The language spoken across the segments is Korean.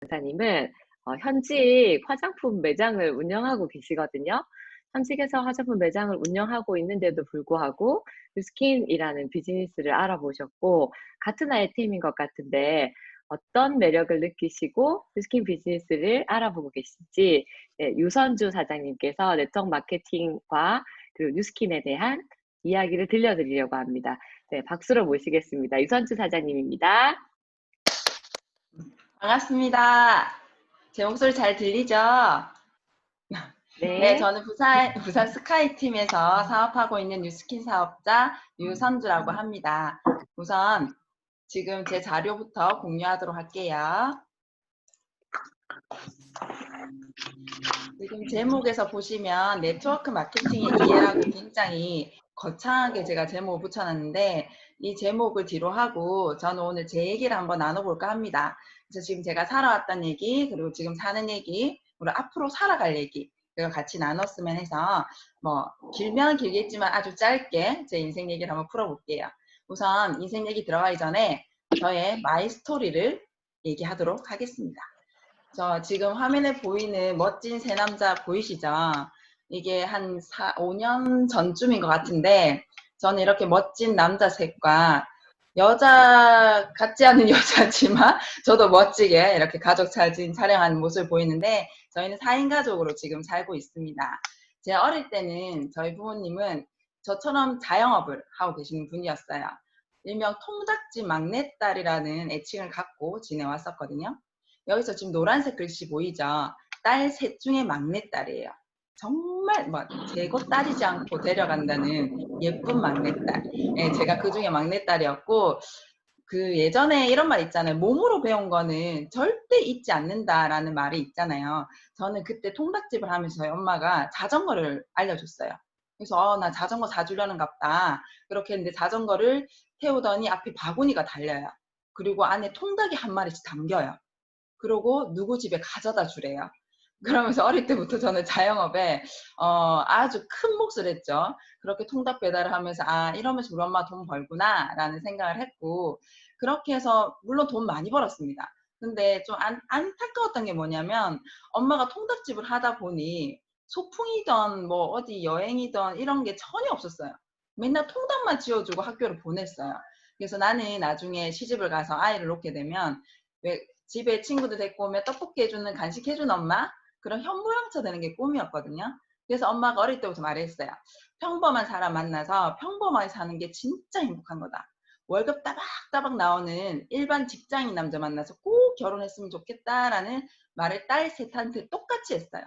강사님은 현직 화장품 매장을 운영하고 계시거든요. 현직에서 화장품 매장을 운영하고 있는데도 불구하고 뉴스킨이라는 비즈니스를 알아보셨고 같은 아이템인 것 같은데 어떤 매력을 느끼시고 뉴스킨 비즈니스를 알아보고 계신지 유선주 사장님께서 네트워크 마케팅과 그리고 뉴스킨에 대한 이야기를 들려드리려고 합니다. 네, 박수로 모시겠습니다. 유선주 사장님입니다. 반갑습니다. 제 목소리 잘 들리죠? 네, 네. 저는 부산 스카이팀에서 사업하고 있는 뉴스킨 사업자 유선주라고 합니다. 우선 지금 제 자료부터 공유하도록 할게요. 지금 제목에서 보시면 네트워크 마케팅의 이해라고 굉장히 거창하게 제가 제목을 붙여놨는데 이 제목을 뒤로 하고 저는 오늘 제 얘기를 한번 나눠볼까 합니다. 그래서 지금 제가 살아왔던 얘기 그리고 지금 사는 얘기 그리고 앞으로 살아갈 얘기 이걸 같이 나눴으면 해서 뭐 길면 길겠지만 아주 짧게 제 인생 얘기를 한번 풀어볼게요. 우선 인생 얘기 들어가기 전에 저의 마이 스토리를 얘기하도록 하겠습니다. 저 지금 화면에 보이는 멋진 세 남자 보이시죠? 이게 한 5년 전쯤인 것 같은데 저는 이렇게 멋진 남자 셋과 여자 같지 않은 여자지만 저도 멋지게 이렇게 가족 사진 촬영하는 모습을 보이는데 저희는 4인 가족으로 지금 살고 있습니다. 제 어릴 때는 저희 부모님은 저처럼 자영업을 하고 계시는 분이었어요. 일명 통닭집 막내딸이라는 애칭을 갖고 지내왔었거든요. 여기서 지금 노란색 글씨 보이죠? 딸 셋 중에 막내딸이에요. 정말 뭐 재고 따지지 않고 데려간다는 예쁜 막내딸. 예, 제가 그 중에 막내딸이었고 그 예전에 이런 말 있잖아요. 몸으로 배운 거는 절대 잊지 않는다라는 말이 있잖아요. 저는 그때 통닭집을 하면서 저희 엄마가 자전거를 알려줬어요. 그래서 나 자전거 사주려는갑다. 그렇게 했는데 자전거를 태우더니 앞에 바구니가 달려요. 그리고 안에 통닭이 한 마리씩 담겨요. 그러고 누구 집에 가져다 주래요. 그러면서 어릴 때부터 저는 자영업에 아주 큰 몫을 했죠. 그렇게 통닭 배달을 하면서 아 이러면서 우리 엄마 돈 벌구나 라는 생각을 했고 그렇게 해서 물론 돈 많이 벌었습니다. 근데 좀 안타까웠던 게 뭐냐면 엄마가 통닭집을 하다 보니 소풍이던 뭐 어디 여행이던 이런 게 전혀 없었어요. 맨날 통닭만 지어주고 학교를 보냈어요. 그래서 나는 나중에 시집을 가서 아이를 놓게 되면 왜 집에 친구들 데리고 오면 떡볶이 해주는 간식 해주는 엄마 그런 현모양처 되는 게 꿈이었거든요. 그래서 엄마가 어릴 때부터 말했어요. 평범한 사람 만나서 평범하게 사는 게 진짜 행복한 거다. 월급 따박따박 나오는 일반 직장인 남자 만나서 꼭 결혼했으면 좋겠다라는 말을 딸 셋한테 똑같이 했어요.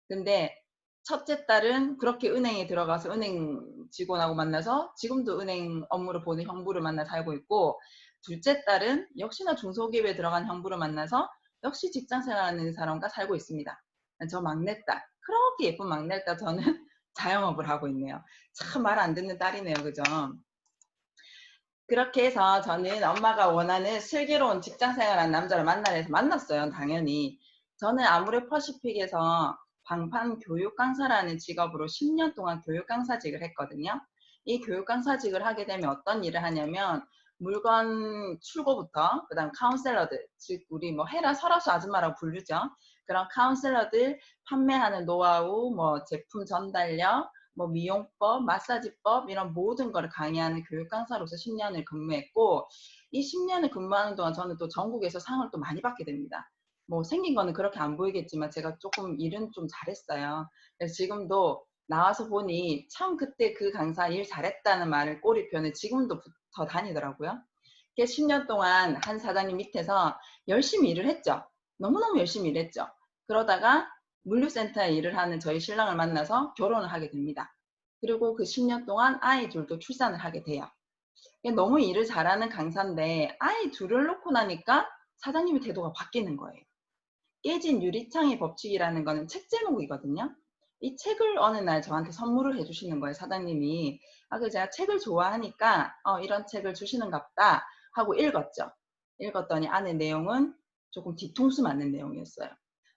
근데 첫째 딸은 그렇게 은행에 들어가서 은행 직원하고 만나서 지금도 은행 업무를 보는 형부를 만나 살고 있고 둘째 딸은 역시나 중소기업에 들어간 형부를 만나서 역시 직장 생활하는 사람과 살고 있습니다. 저 막내딸 그렇게 예쁜 막내딸 저는 자영업을 하고 있네요. 참 말 안 듣는 딸이네요. 그죠? 그렇게 해서 저는 엄마가 원하는 슬기로운 직장 생활하는 남자를 만나려 해서 만났어요. 당연히. 저는 아모레퍼시픽에서 방판 교육 강사라는 직업으로 10년 동안 교육 강사직을 했거든요. 이 교육 강사직을 하게 되면 어떤 일을 하냐면 물건 출고부터 그다음 카운셀러들 즉 우리 뭐 헤라 설화수 아줌마라고 부르죠. 그런 카운셀러들 판매하는 노하우, 뭐 제품 전달력, 뭐 미용법, 마사지법 이런 모든 거를 강의하는 교육 강사로서 10년을 근무했고 이 10년을 근무하는 동안 저는 또 전국에서 상을 또 많이 받게 됩니다. 뭐 생긴 거는 그렇게 안 보이겠지만 제가 조금 일은 좀 잘했어요. 그래서 지금도 나와서 보니 참 그때 그 강사 일 잘했다는 말을 꼬리표는 지금도 붙어 다니더라고요. 10년 동안 한 사장님 밑에서 열심히 일을 했죠. 너무너무 열심히 일했죠. 그러다가 물류센터에 일을 하는 저희 신랑을 만나서 결혼을 하게 됩니다. 그리고 그 10년 동안 아이 둘도 출산을 하게 돼요. 너무 일을 잘하는 강사인데 아이 둘을 놓고 나니까 사장님의 태도가 바뀌는 거예요. 깨진 유리창의 법칙이라는 거는 책 제목이거든요. 이 책을 어느 날 저한테 선물을 해주시는 거예요. 사장님이. 그래서 제가 책을 좋아하니까 이런 책을 주시는갑다 하고 읽었죠. 읽었더니 안에 내용은 조금 뒤통수 맞는 내용이었어요.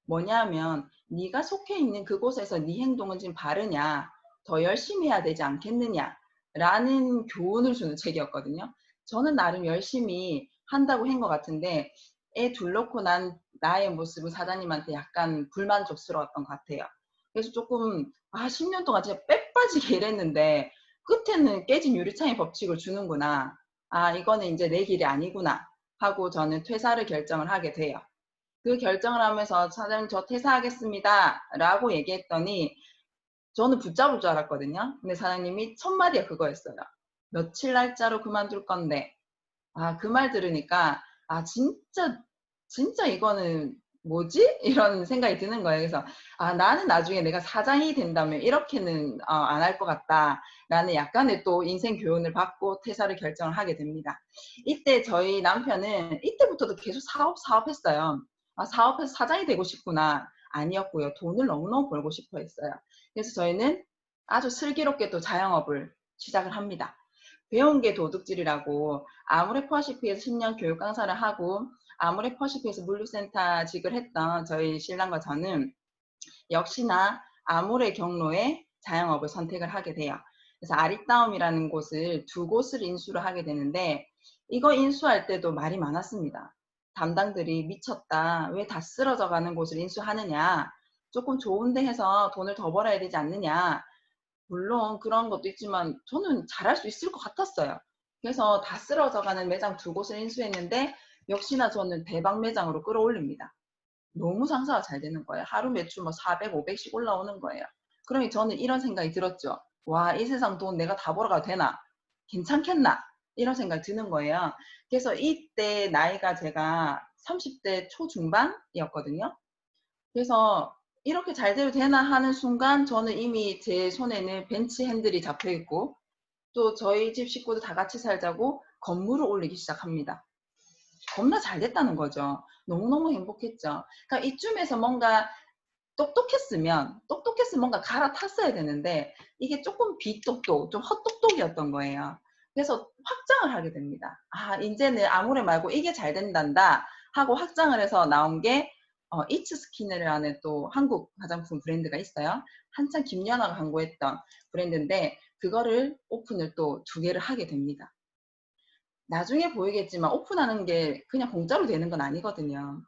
뭐냐면 네가 속해 있는 그곳에서 네 행동은 지금 바르냐 더 열심히 해야 되지 않겠느냐 라는 교훈을 주는 책이었거든요. 저는 나름 열심히 한다고 한 것 같은데 애 둘 놓고 난 나의 모습은 사장님한테 약간 불만족스러웠던 것 같아요. 그래서 조금 10년 동안 진짜 빽 빠지게 일했는데 끝에는 깨진 유리창의 법칙을 주는구나. 이거는 이제 내 길이 아니구나 하고 저는 퇴사를 결정을 하게 돼요. 그 결정을 하면서 사장님 저 퇴사하겠습니다 라고 얘기했더니 저는 붙잡을 줄 알았거든요. 근데 사장님이 첫 마디가 그거였어요. 며칠 날짜로 그만둘 건데. 그 말 들으니까 진짜 이거는 뭐지? 이런 생각이 드는 거예요. 그래서 나는 나중에 내가 사장이 된다면 이렇게는 안 할 것 같다라는 약간의 또 인생 교훈을 받고 퇴사를 결정을 하게 됩니다. 이때 저희 남편은 이때부터도 계속 사업했어요. 사업해서 사장이 되고 싶구나. 아니었고요. 돈을 너무너무 벌고 싶어 했어요. 그래서 저희는 아주 슬기롭게 또 자영업을 시작을 합니다. 배운 게 도둑질이라고 아모레퍼시픽에서 10년 교육 강사를 하고 아모레퍼시픽에서 물류센터직을 했던 저희 신랑과 저는 역시나 아모레 경로에 자영업을 선택을 하게 돼요. 그래서 아리따움이라는 곳을 두 곳을 인수를 하게 되는데 이거 인수할 때도 말이 많았습니다. 담당들이 미쳤다. 왜 다 쓰러져 가는 곳을 인수하느냐. 조금 좋은 데 해서 돈을 더 벌어야 되지 않느냐. 물론 그런 것도 있지만 저는 잘할 수 있을 것 같았어요. 그래서 다 쓰러져가는 매장 두 곳을 인수했는데 역시나 저는 대박 매장으로 끌어올립니다. 너무 장사가 잘 되는 거예요. 하루 매출 400, 500씩 올라오는 거예요. 그러니 저는 이런 생각이 들었죠. 와, 이 세상 돈 내가 다 벌어가도 되나? 괜찮겠나? 이런 생각이 드는 거예요. 그래서 이때 나이가 제가 30대 초중반이었거든요. 그래서 이렇게 잘 돼도 되나 하는 순간 저는 이미 제 손에는 벤츠 핸들이 잡혀 있고 또 저희 집 식구들 다 같이 살자고 건물을 올리기 시작합니다. 겁나 잘 됐다는 거죠. 너무너무 행복했죠. 그러니까 이쯤에서 뭔가 똑똑했으면 뭔가 갈아탔어야 되는데 이게 조금 비똑똑, 좀 헛똑똑이었던 거예요. 그래서 확장을 하게 됩니다. 이제는 아무래 말고 이게 잘 된단다 하고 확장을 해서 나온 게 이츠 스킨이라는 또 한국 화장품 브랜드가 있어요. 한참 김연아가 광고했던 브랜드인데 그거를 오픈을 또 2개를 하게 됩니다. 나중에 보이겠지만 오픈하는 게 그냥 공짜로 되는 건 아니거든요.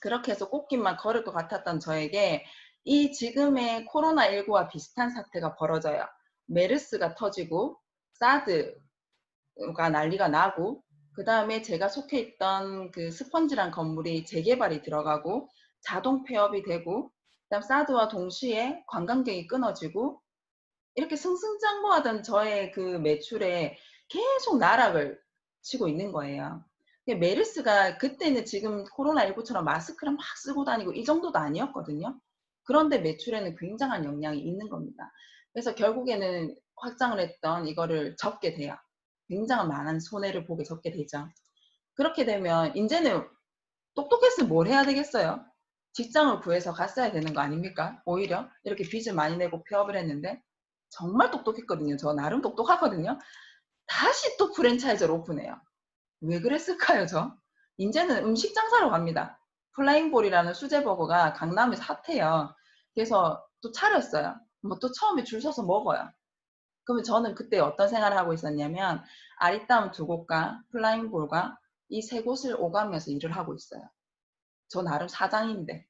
그렇게 해서 꽃길만 걸을 것 같았던 저에게 이 지금의 코로나19와 비슷한 사태가 벌어져요. 메르스가 터지고 사드가 난리가 나고 그 다음에 제가 속해 있던 그 스펀지란 건물이 재개발이 들어가고 자동 폐업이 되고 그다음 사드와 동시에 관광객이 끊어지고 이렇게 승승장구하던 저의 그 매출에 계속 나락을 치고 있는 거예요. 메르스가 그때는 지금 코로나19처럼 마스크를 막 쓰고 다니고 이 정도도 아니었거든요. 그런데 매출에는 굉장한 영향이 있는 겁니다. 그래서 결국에는 확장을 했던 이거를 접게 돼요. 굉장한 많은 손해를 보게 접게 되죠. 그렇게 되면 이제는 똑똑했으면 뭘 해야 되겠어요? 직장을 구해서 갔어야 되는 거 아닙니까? 오히려 이렇게 빚을 많이 내고 폐업을 했는데 정말 똑똑했거든요. 저 나름 똑똑하거든요. 다시 또 프랜차이즈를 오픈해요. 왜 그랬을까요, 저? 이제는 음식 장사로 갑니다. 플라잉볼이라는 수제버거가 강남에서 핫해요. 그래서 또 차렸어요. 또 처음에 줄 서서 먹어요. 그러면 저는 그때 어떤 생활을 하고 있었냐면 아리따움 2곳과 플라잉볼과 이 3곳을 오가면서 일을 하고 있어요. 저 나름 사장인데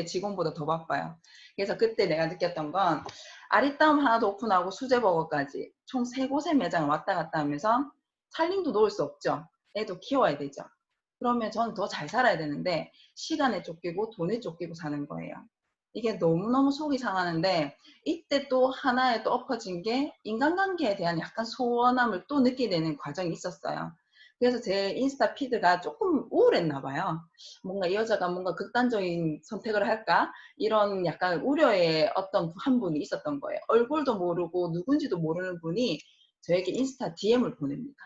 직원보다 더 바빠요. 그래서 그때 내가 느꼈던 건 아리따움 하나도 오픈하고 수제버거까지 총 3곳의 매장을 왔다 갔다 하면서 살림도 놓을 수 없죠. 애도 키워야 되죠. 그러면 저는 더 잘 살아야 되는데 시간에 쫓기고 돈에 쫓기고 사는 거예요. 이게 너무너무 속이 상하는데 이때 또 하나에 또 엎어진 게 인간관계에 대한 약간 소원함을 또 느끼게 되는 과정이 있었어요. 그래서 제 인스타 피드가 조금 우울했나 봐요. 뭔가 이 여자가 뭔가 극단적인 선택을 할까? 이런 약간 우려의 어떤 한 분이 있었던 거예요. 얼굴도 모르고 누군지도 모르는 분이 저에게 인스타 DM을 보냅니다.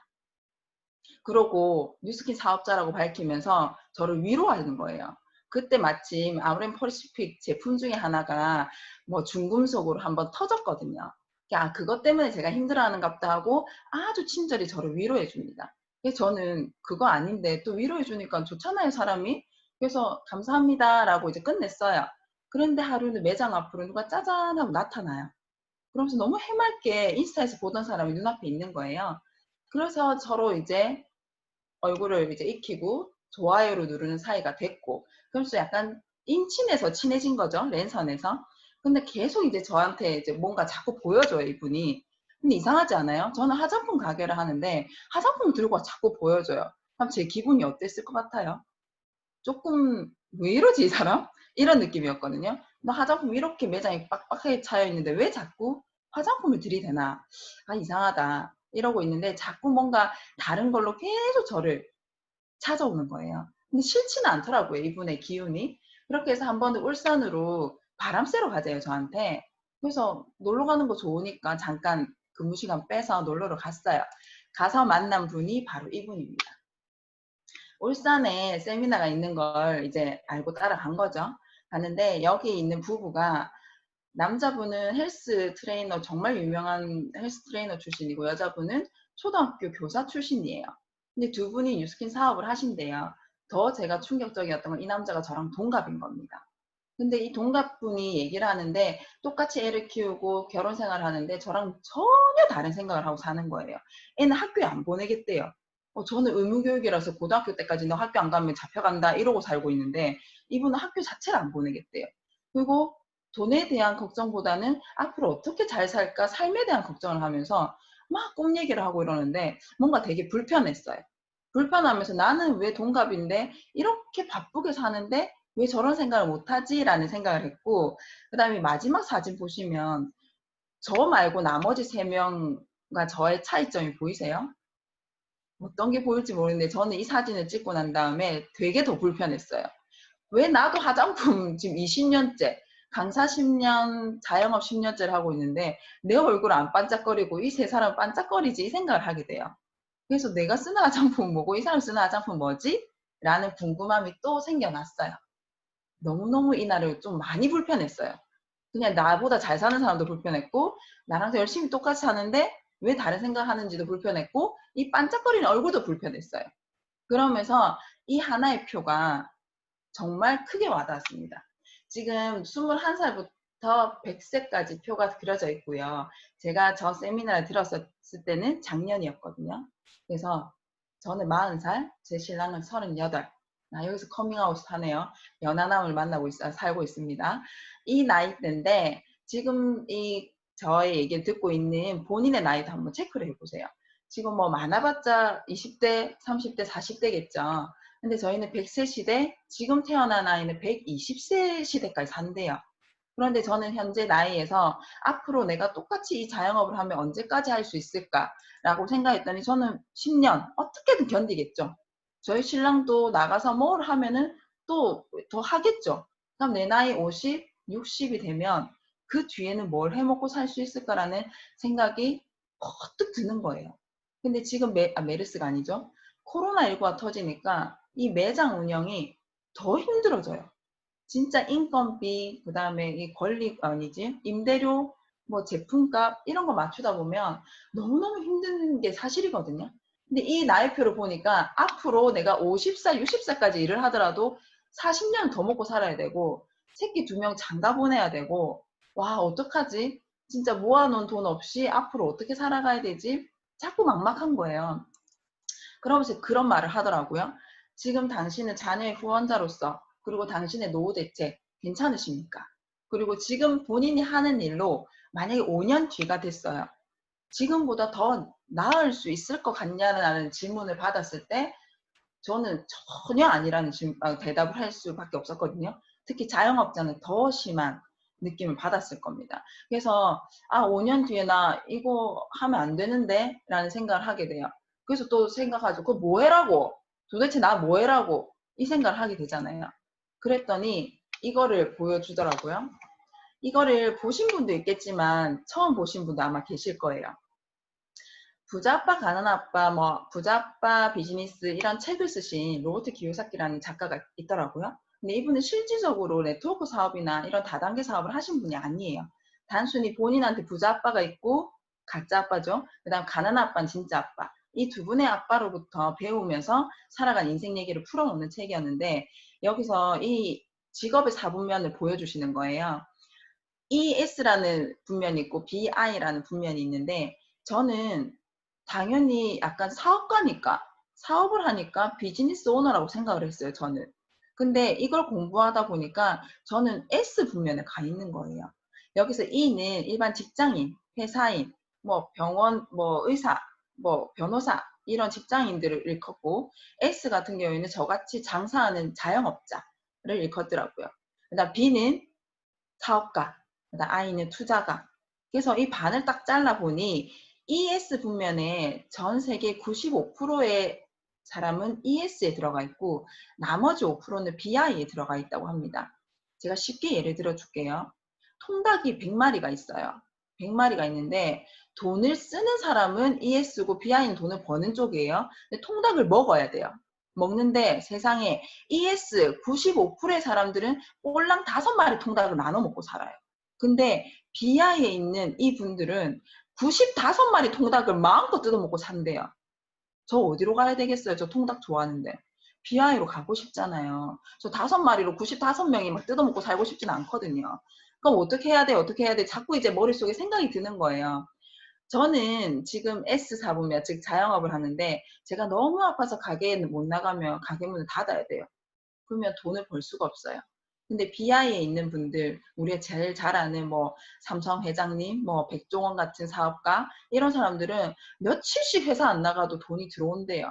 그러고 뉴스킨 사업자라고 밝히면서 저를 위로하는 거예요. 그때 마침 아모레퍼시픽 제품 중에 하나가 중금속으로 한번 터졌거든요. 그것 때문에 제가 힘들어하는갑다 하고 아주 친절히 저를 위로해 줍니다. 저는 그거 아닌데 또 위로해 주니까 좋잖아요, 사람이. 그래서 감사합니다라고 이제 끝냈어요. 그런데 하루는 매장 앞으로 누가 짜잔 하고 나타나요. 그러면서 너무 해맑게 인스타에서 보던 사람이 눈앞에 있는 거예요. 그래서 서로 이제 얼굴을 이제 익히고 좋아요를 누르는 사이가 됐고, 그러면서 약간 인친해서 친해진 거죠. 랜선에서. 근데 계속 이제 저한테 이제 뭔가 자꾸 보여줘요, 이분이. 근데 이상하지 않아요? 저는 화장품 가게를 하는데 화장품 들고 자꾸 보여줘요. 그럼 제 기분이 어땠을 것 같아요? 조금 왜 이러지 이 사람? 이런 느낌이었거든요. 나 화장품 이렇게 매장이 빡빡하게 차여 있는데 왜 자꾸 화장품을 들이대나? 아, 이상하다. 이러고 있는데 자꾸 뭔가 다른 걸로 계속 저를 찾아오는 거예요. 근데 싫지는 않더라고요, 이분의 기운이. 그렇게 해서 한 번은 울산으로 바람 쐬러 가재요, 저한테. 그래서 놀러 가는 거 좋으니까 잠깐 근무 시간 빼서 놀러를 갔어요. 가서 만난 분이 바로 이분입니다. 울산에 세미나가 있는 걸 이제 알고 따라간 거죠. 갔는데 여기 있는 부부가, 남자분은 헬스 트레이너, 정말 유명한 헬스 트레이너 출신이고 여자분은 초등학교 교사 출신이에요. 근데 두 분이 뉴스킨 사업을 하신대요. 더 제가 충격적이었던 건 이 남자가 저랑 동갑인 겁니다. 근데 이 동갑분이 얘기를 하는데 똑같이 애를 키우고 결혼 생활을 하는데 저랑 전혀 다른 생각을 하고 사는 거예요. 애는 학교에 안 보내겠대요. 저는 의무교육이라서 고등학교 때까지 너 학교 안 가면 잡혀간다 이러고 살고 있는데 이분은 학교 자체를 안 보내겠대요. 그리고 돈에 대한 걱정보다는 앞으로 어떻게 잘 살까, 삶에 대한 걱정을 하면서 막 꿈 얘기를 하고 이러는데 뭔가 되게 불편했어요. 불편하면서 나는 왜 동갑인데 이렇게 바쁘게 사는데 왜 저런 생각을 못하지? 라는 생각을 했고, 그 다음에 마지막 사진 보시면 저 말고 나머지 3명과 저의 차이점이 보이세요? 어떤 게 보일지 모르는데 저는 이 사진을 찍고 난 다음에 되게 더 불편했어요. 왜 나도 화장품 지금 20년째, 강사 10년, 자영업 10년째를 하고 있는데 내 얼굴 안 반짝거리고 이 세 사람 반짝거리지, 이 생각을 하게 돼요. 그래서 내가 쓰는 화장품은 뭐고 이 사람 쓰는 화장품은 뭐지? 라는 궁금함이 또 생겨났어요. 너무너무 이날을 좀 많이 불편했어요. 그냥 나보다 잘 사는 사람도 불편했고 나랑 열심히 똑같이 사는데 왜 다른 생각하는지도 불편했고 이 반짝거리는 얼굴도 불편했어요. 그러면서 이 하나의 표가 정말 크게 와닿았습니다. 지금 21살부터 100세까지 표가 그려져 있고요. 제가 저 세미나를 들었을 때는 작년이었거든요. 그래서 저는 40살, 제 신랑은 38. 여기서 커밍아웃 하네요. 연하남을 만나고 살고 있습니다. 이 나이대인데 지금 이 저의 얘기를 듣고 있는 본인의 나이도 한번 체크를 해보세요. 지금 뭐 많아봤자 20대, 30대, 40대겠죠. 근데 저희는 100세 시대, 지금 태어난 아이는 120세 시대까지 산대요. 그런데 저는 현재 나이에서 앞으로 내가 똑같이 이 자영업을 하면 언제까지 할 수 있을까라고 생각했더니 저는 10년 어떻게든 견디겠죠. 저희 신랑도 나가서 뭘 하면은 또 더 하겠죠. 그럼 내 나이 50, 60이 되면 그 뒤에는 뭘 해먹고 살 수 있을까라는 생각이 퍼뜩 드는 거예요. 근데 지금 메르스가 아니죠. 코로나19가 터지니까 이 매장 운영이 더 힘들어져요. 진짜 인건비, 그 다음에 이 아니지, 임대료, 뭐 제품값, 이런 거 맞추다 보면 너무너무 힘든 게 사실이거든요. 근데 이 나이표를 보니까 앞으로 내가 50살, 60살까지 일을 하더라도 40년 더 먹고 살아야 되고, 새끼 2명 장가 보내야 되고, 와, 어떡하지? 진짜 모아놓은 돈 없이 앞으로 어떻게 살아가야 되지? 자꾸 막막한 거예요. 그러면서 그런 말을 하더라고요. 지금 당신은 자녀의 후원자로서, 그리고 당신의 노후 대책 괜찮으십니까? 그리고 지금 본인이 하는 일로 만약에 5년 뒤가 됐어요. 지금보다 더 나을 수 있을 것 같냐는 질문을 받았을 때 저는 전혀 아니라는 대답을 할 수밖에 없었거든요. 특히 자영업자는 더 심한 느낌을 받았을 겁니다. 그래서 5년 뒤에 나 이거 하면 안 되는데 라는 생각을 하게 돼요. 그래서 또 생각하죠. 그거 뭐 해라고? 도대체 나 뭐 해라고? 이 생각을 하게 되잖아요. 그랬더니 이거를 보여주더라고요. 이거를 보신 분도 있겠지만 처음 보신 분도 아마 계실 거예요. 부자아빠 가난아빠, 뭐 부자아빠 비즈니스 이런 책을 쓰신 로버트 기요사키라는 작가가 있더라고요. 근데 이분은 실질적으로 네트워크 사업이나 이런 다단계 사업을 하신 분이 아니에요. 단순히 본인한테 부자아빠가 있고 가짜 아빠죠. 그다음 가난아빠는 진짜 아빠. 이 두 분의 아빠로부터 배우면서 살아간 인생 얘기를 풀어놓는 책이었는데 여기서 이 직업의 4분면을 보여주시는 거예요. ES라는 분면이 있고 BI라는 분면이 있는데 저는 당연히 약간 사업가니까 사업을 하니까 비즈니스 오너라고 생각을 했어요, 저는. 근데 이걸 공부하다 보니까 저는 S 분면에 가 있는 거예요. 여기서 E는 일반 직장인, 회사인, 뭐 병원, 뭐 의사, 뭐 변호사 이런 직장인들을 일컫고, S 같은 경우에는 저같이 장사하는 자영업자를 일컫더라고요. 그다음 B는 사업가, 그다음 I는 투자가. 그래서 이 반을 딱 잘라보니 ES 분면에 전 세계 95%의 사람은 ES에 들어가 있고 나머지 5%는 BI에 들어가 있다고 합니다. 제가 쉽게 예를 들어 줄게요. 통닭이 100마리가 있어요. 100마리가 있는데 돈을 쓰는 사람은 ES고 BI는 돈을 버는 쪽이에요. 근데 통닭을 먹어야 돼요. 먹는데 세상에 ES 95%의 사람들은 꼴랑 5마리 통닭을 나눠 먹고 살아요. 근데 BI에 있는 이 분들은 95마리 통닭을 마음껏 뜯어먹고 산대요. 저 어디로 가야 되겠어요? 저 통닭 좋아하는데. BI로 가고 싶잖아요. 저 5마리로 95명이 막 뜯어먹고 살고 싶진 않거든요. 그럼 어떻게 해야 돼? 어떻게 해야 돼? 자꾸 이제 머릿속에 생각이 드는 거예요. 저는 지금 S사분면, 즉 자영업을 하는데 제가 너무 아파서 가게에 못 나가면 가게 문을 닫아야 돼요. 그러면 돈을 벌 수가 없어요. 근데 BI에 있는 분들, 우리가 제일 잘 아는 뭐 삼성 회장님, 뭐 백종원 같은 사업가 이런 사람들은 며칠씩 회사 안 나가도 돈이 들어온대요.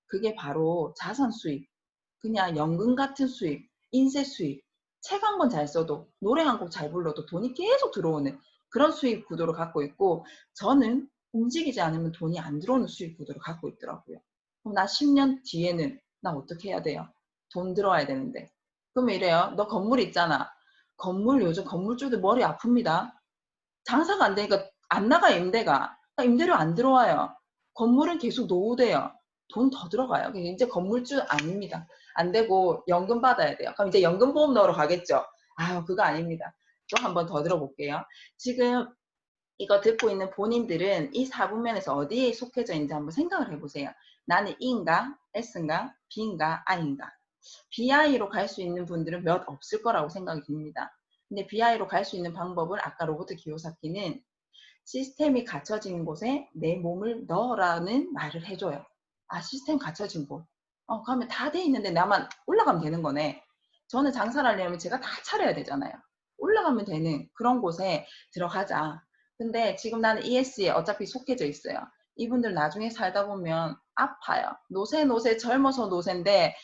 그게 바로 자산 수입, 그냥 연금 같은 수입, 인세 수입, 책 한 권 잘 써도 노래 한 곡 잘 불러도 돈이 계속 들어오는 그런 수입 구도를 갖고 있고, 저는 움직이지 않으면 돈이 안 들어오는 수입 구도를 갖고 있더라고요. 그럼 나 10년 뒤에는 나 어떻게 해야 돼요? 돈 들어와야 되는데. 그러면 이래요. 너 건물 있잖아. 건물, 요즘 건물주들 머리 아픕니다. 장사가 안 되니까 안 나가, 임대가. 임대료 안 들어와요. 건물은 계속 노후돼요. 돈 더 들어가요. 이제 건물주 아닙니다. 안 되고 연금 받아야 돼요. 그럼 이제 연금보험 넣으러 가겠죠. 아유, 그거 아닙니다. 또 한 번 더 들어볼게요. 지금 이거 듣고 있는 본인들은 이 사분면에서 어디에 속해져 있는지 한번 생각을 해보세요. 나는 E인가, S인가, B인가, I인가. BI로 갈 수 있는 분들은 몇 없을 거라고 생각이 듭니다. 근데 BI로 갈 수 있는 방법을 아까 로보트 기요사키는 시스템이 갖춰진 곳에 내 몸을 넣어라는 말을 해줘요. 아, 시스템 갖춰진 곳. 그러면 다 돼 있는데 나만 올라가면 되는 거네. 저는 장사를 하려면 제가 다 차려야 되잖아요. 올라가면 되는 그런 곳에 들어가자. 근데 지금 나는 ES에 어차피 속해져 있어요. 이분들 나중에 살다 보면 아파요. 노세 젊어서 노세인데,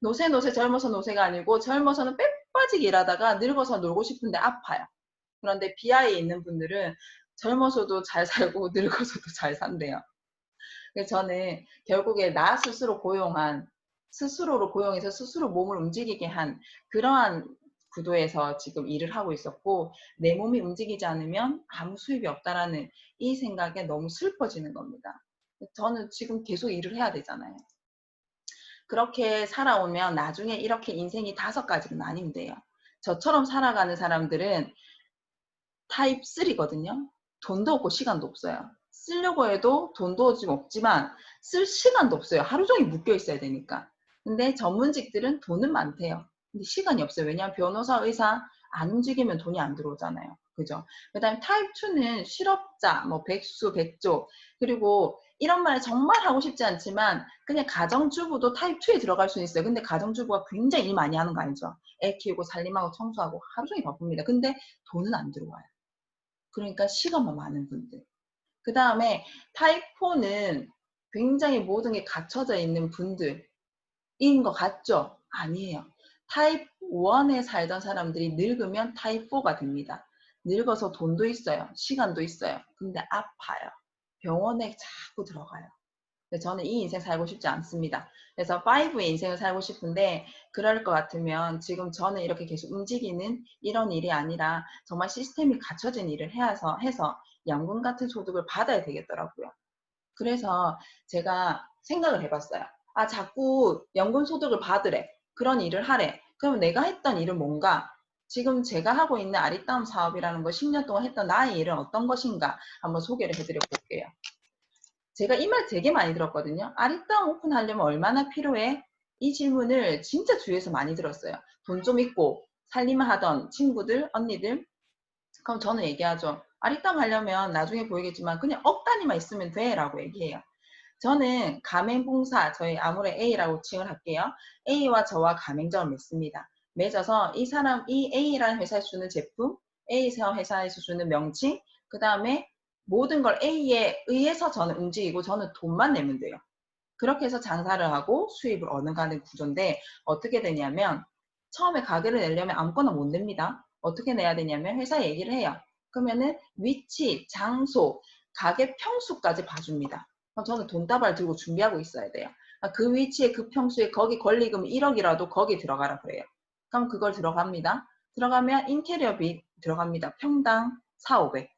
노세 젊어서 노세가 아니고 젊어서는 빼빠지게 일하다가 늙어서 놀고 싶은데 아파요. 그런데 BI에 있는 분들은 젊어서도 잘 살고 늙어서도 잘 산대요. 그래서 저는 결국에 나 스스로 고용한, 스스로를 고용해서 스스로 몸을 움직이게 한 그러한 구도에서 지금 일을 하고 있었고, 내 몸이 움직이지 않으면 아무 수입이 없다라는 이 생각에 너무 슬퍼지는 겁니다. 저는 지금 계속 일을 해야 되잖아요. 그렇게 살아오면 나중에 이렇게 인생이 5가지로 나뉜대요. 저처럼 살아가는 사람들은 타입 3거든요. 돈도 없고 시간도 없어요. 쓰려고 해도 돈도 지금 없지만 쓸 시간도 없어요. 하루 종일 묶여 있어야 되니까. 근데 전문직들은 돈은 많대요. 근데 시간이 없어요. 왜냐하면 변호사, 의사 안 움직이면 돈이 안 들어오잖아요. 그죠? 그 다음에 타입 2는 실업자, 뭐 백수, 백조, 그리고 이런 말 정말 하고 싶지 않지만 그냥 가정주부도 타입 2에 들어갈 수 있어요. 근데 가정주부가 굉장히 일 많이 하는 거 알죠? 애 키우고 살림하고 청소하고 하루 종일 바쁩니다. 근데 돈은 안 들어와요. 그러니까 시간만 많은 분들. 그 다음에 타입 4는 굉장히 모든 게 갖춰져 있는 분들인 것 같죠? 아니에요. 타입 1에 살던 사람들이 늙으면 타입 4가 됩니다. 늙어서 돈도 있어요. 시간도 있어요. 근데 아파요. 병원에 자꾸 들어가요. 저는 이 인생 살고 싶지 않습니다. 그래서 5의 인생을 살고 싶은데, 그럴 것 같으면 지금 저는 이렇게 계속 움직이는 이런 일이 아니라 정말 시스템이 갖춰진 일을 해서 연금 같은 소득을 받아야 되겠더라고요. 그래서 제가 생각을 해봤어요. 아, 자꾸 연금 소득을 받으래. 그런 일을 하래. 그럼 내가 했던 일은 뭔가? 지금 제가 하고 있는 아리따움 사업이라는 거 10년 동안 했던 나의 일은 어떤 것인가 한번 소개를 해드려 볼게요. 제가 이 말 되게 많이 들었거든요. 아리따움 오픈하려면 얼마나 필요해? 이 질문을 진짜 주위에서 많이 들었어요. 돈 좀 있고 살림을 하던 친구들, 언니들. 그럼 저는 얘기하죠. 아리따움 하려면 나중에 보이겠지만 그냥 억 단위만 있으면 돼 라고 얘기해요. 저는 가맹봉사, 저희 아무래 A라고 칭을 할게요. A와 저와 가맹점을 맺습니다. 맺어서 이 A라는 회사에서 주는 제품, A 회사에서 주는 명칭, 그 다음에 모든 걸 A에 의해서 저는 움직이고 저는 돈만 내면 돼요. 그렇게 해서 장사를 하고 수입을 얻어가는 구조인데 어떻게 되냐면 처음에 가게를 내려면 아무거나 못 냅니다. 어떻게 내야 되냐면 회사 얘기를 해요. 그러면은 위치, 장소, 가게 평수까지 봐줍니다. 그럼 저는 돈다발 들고 준비하고 있어야 돼요. 그 위치에 그 평수에 거기 권리금 1억이라도 거기 들어가라 그래요. 그럼 그걸 들어갑니다. 들어가면 인테리어비 들어갑니다. 평당 4, 500.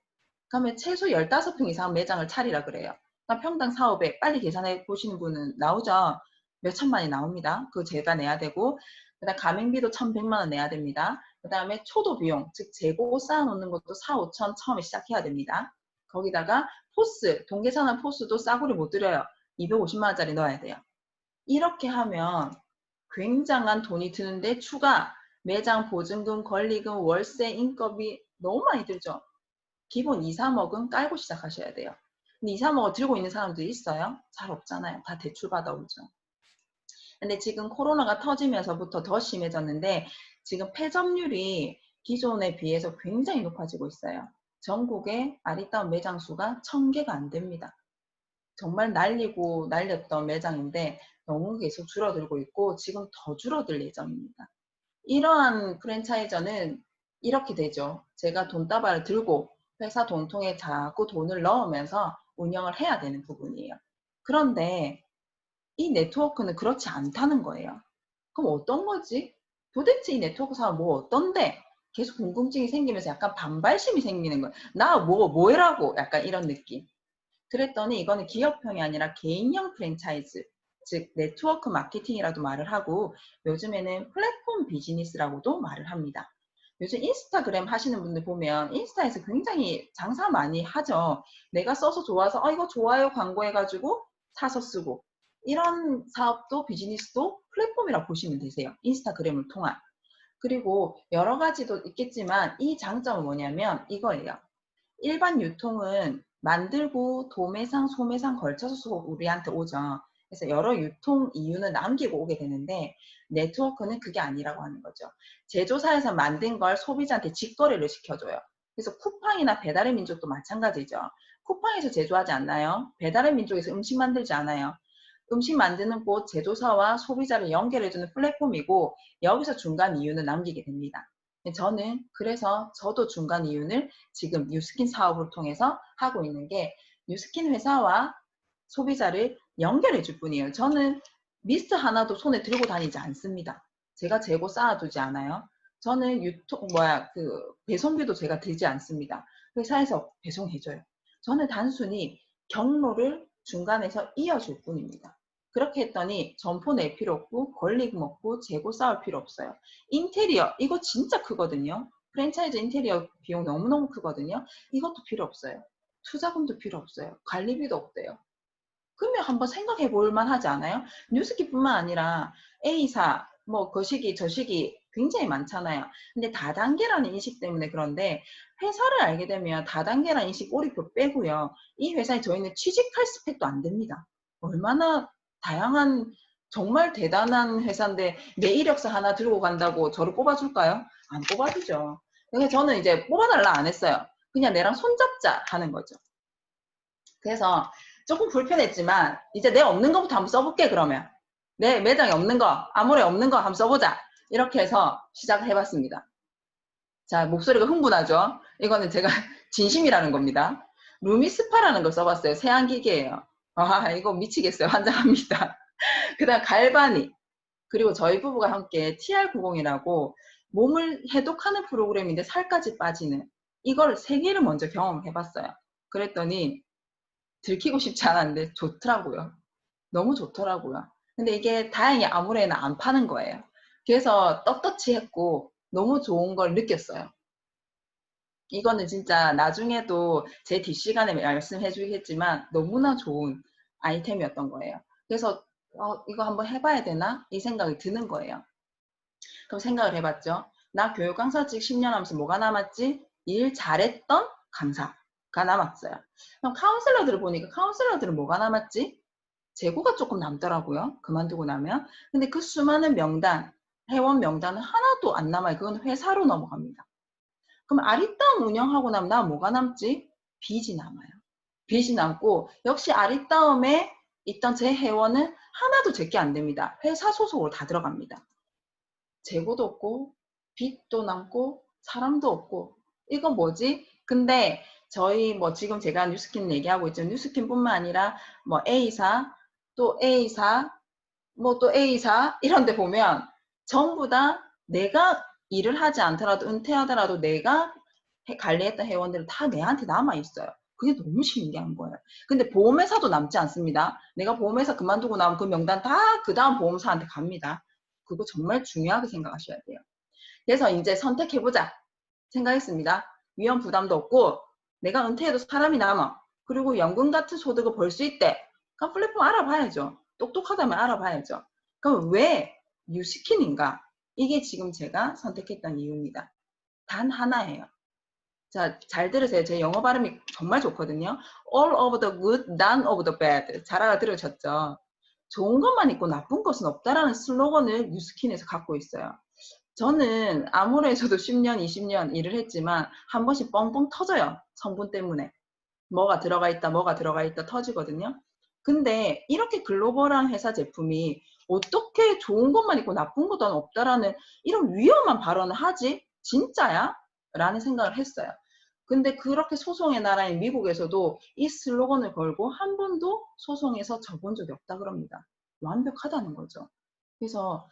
그러면 최소 15평 이상 매장을 차리라 그래요. 그러니까 평당 4, 500 빨리 계산해 보시는 분은 나오죠. 몇 천만이 나옵니다. 그거 제가 내야 되고 그다음 가맹비도 1,100만 원 내야 됩니다. 그 다음에 초도 비용, 즉 재고 쌓아놓는 것도 4, 5천 처음에 시작해야 됩니다. 거기다가 포스, 동계산업 포스도 싸구려 못 드려요. 250만 원짜리 넣어야 돼요. 이렇게 하면 굉장한 돈이 드는데 추가 매장 보증금, 권리금, 월세, 인건비 너무 많이 들죠. 기본 2, 3억은 깔고 시작하셔야 돼요. 근데 2, 3억을 들고 있는 사람들이 있어요? 잘 없잖아요. 다 대출 받아오죠. 근데 지금 코로나가 터지면서부터 더 심해졌는데 지금 폐점률이 기존에 비해서 굉장히 높아지고 있어요. 전국에 아리따운 매장 수가 1,000개가 안 됩니다. 정말 날리고 날렸던 매장인데 너무 계속 줄어들고 있고 지금 더 줄어들 예정입니다. 이러한 프랜차이저는 이렇게 되죠. 제가 돈다발을 들고 회사 돈통에 자꾸 돈을 넣으면서 운영을 해야 되는 부분이에요. 그런데 이 네트워크는 그렇지 않다는 거예요. 그럼 어떤 거지? 도대체 이 네트워크 사업 뭐 어떤데? 계속 궁금증이 생기면서 약간 반발심이 생기는 거예요. 나 뭐해라고 약간 이런 느낌. 그랬더니 이거는 기업형이 아니라 개인형 프랜차이즈, 즉 네트워크 마케팅이라도 말을 하고 요즘에는 플랫폼 비즈니스라고도 말을 합니다. 요즘 인스타그램 하시는 분들 보면 인스타에서 굉장히 장사 많이 하죠. 내가 써서 좋아서 이거 좋아요 광고해가지고 사서 쓰고 이런 사업도 비즈니스도 플랫폼이라고 보시면 되세요. 인스타그램을 통한. 그리고 여러 가지도 있겠지만 이 장점은 뭐냐면 이거예요. 일반 유통은 만들고 도매상, 소매상 걸쳐서 우리한테 오죠. 그래서 여러 유통 이유는 남기고 오게 되는데 네트워크는 그게 아니라고 하는 거죠. 제조사에서 만든 걸 소비자한테 직거래를 시켜줘요. 그래서 쿠팡이나 배달의 민족도 마찬가지죠. 쿠팡에서 제조하지 않나요? 배달의 민족에서 음식 만들지 않아요. 음식 만드는 곳 제조사와 소비자를 연결해주는 플랫폼이고 여기서 중간 이윤을 남기게 됩니다. 저는 그래서 저도 중간 이윤을 지금 뉴스킨 사업을 통해서 하고 있는 게 뉴스킨 회사와 소비자를 연결해 줄 뿐이에요. 저는 미스트 하나도 손에 들고 다니지 않습니다. 제가 재고 쌓아두지 않아요. 저는 배송비도 제가 들지 않습니다. 회사에서 배송해줘요. 저는 단순히 경로를 중간에서 이어줄 뿐입니다. 그렇게 했더니 점포 낼 필요 없고 권리금 없고 재고 쌓을 필요 없어요. 인테리어 이거 진짜 크거든요. 프랜차이즈 인테리어 비용 너무너무 크거든요. 이것도 필요 없어요. 투자금도 필요 없어요. 관리비도 없대요. 그러면 한번 생각해 볼 만하지 않아요? 뉴스키뿐만 아니라 A사, 뭐 거시기, 저시기 굉장히 많잖아요. 근데 다단계라는 인식 때문에 그런데 회사를 알게 되면 다단계라는 인식 꼬리표 빼고요. 이 회사에 저희는 취직할 스펙도 안 됩니다. 얼마나 다양한 정말 대단한 회사인데 내 이력서 하나 들고 간다고 저를 뽑아줄까요? 안 뽑아주죠. 그래서 저는 이제 뽑아달라 안 했어요. 그냥 내랑 손잡자 하는 거죠. 그래서 조금 불편했지만 이제 내 없는 거부터 한번 써볼게 그러면. 내 매장에 없는 거, 아무래 없는 거 한번 써보자. 이렇게 해서 시작을 해봤습니다. 자, 목소리가 흥분하죠? 이거는 제가 진심이라는 겁니다. 루미스파라는 걸 써봤어요. 세안기계예요. 아, 이거 미치겠어요. 환장합니다. 그 다음 갈바니. 그리고 저희 부부가 함께 TR90이라고 몸을 해독하는 프로그램인데 살까지 빠지는 이걸 3개를 먼저 경험해봤어요. 그랬더니 들키고 싶지 않았는데 좋더라고요. 너무 좋더라고요. 근데 이게 다행히 아무래나 안 파는 거예요. 그래서 떳떳지했고 너무 좋은 걸 느꼈어요. 이거는 진짜 나중에도 제 뒷시간에 말씀해 주겠지만 너무나 좋은 아이템이었던 거예요. 그래서 이거 한번 해봐야 되나? 이 생각이 드는 거예요. 그럼 생각을 해봤죠. 나 교육 강사직 10년 하면서 뭐가 남았지? 일 잘했던 강사가 남았어요. 그럼 카운슬러들을 보니까 카운슬러들은 뭐가 남았지? 재고가 조금 남더라고요. 그만두고 나면. 근데 그 수많은 명단, 회원 명단은 하나도 안 남아요. 그건 회사로 넘어갑니다. 그럼 아리따움 운영하고 나면 나 뭐가 남지? 빚이 남아요. 빚이 남고 역시 아리따움에 있던 제 회원은 하나도 제게 안 됩니다. 회사 소속으로 다 들어갑니다. 재고도 없고 빚도 남고 사람도 없고 이건 뭐지? 근데 저희 뭐 지금 제가 뉴스킨 얘기하고 있죠. 뉴스킨뿐만 아니라 뭐 A사 또 A사 뭐 또 A사 이런 데 보면 전부 다 내가 일을 하지 않더라도 은퇴하더라도 내가 관리했던 회원들은 다 내한테 남아 있어요. 그게 너무 신기한 거예요. 근데 보험회사도 남지 않습니다. 내가 보험회사 그만두고 나면 그 명단 다 그 다음 보험사한테 갑니다. 그거 정말 중요하게 생각하셔야 돼요. 그래서 이제 선택해보자 생각했습니다. 위험 부담도 없고 내가 은퇴해도 사람이 남아. 그리고 연금 같은 소득을 벌 수 있대. 그럼 플랫폼 알아봐야죠. 똑똑하다면 알아봐야죠. 그럼 왜 뉴스킨인가? 이게 지금 제가 선택했던 이유입니다. 단 하나예요. 자, 잘 들으세요. 제 영어 발음이 정말 좋거든요. All of the good, none of the bad. 잘 알아들으셨죠? 좋은 것만 있고 나쁜 것은 없다라는 슬로건을 뉴스킨에서 갖고 있어요. 저는 아무래도 10년, 20년 일을 했지만 한 번씩 뻥뻥 터져요. 성분 때문에. 뭐가 들어가 있다, 뭐가 들어가 있다 터지거든요. 근데 이렇게 글로벌한 회사 제품이 어떻게 좋은 것만 있고 나쁜 것은 없다라는 이런 위험한 발언을 하지? 진짜야? 라는 생각을 했어요. 근데 그렇게 소송의 나라인 미국에서도 이 슬로건을 걸고 한 번도 소송에서 져본 적이 없다 그럽니다. 완벽하다는 거죠. 그래서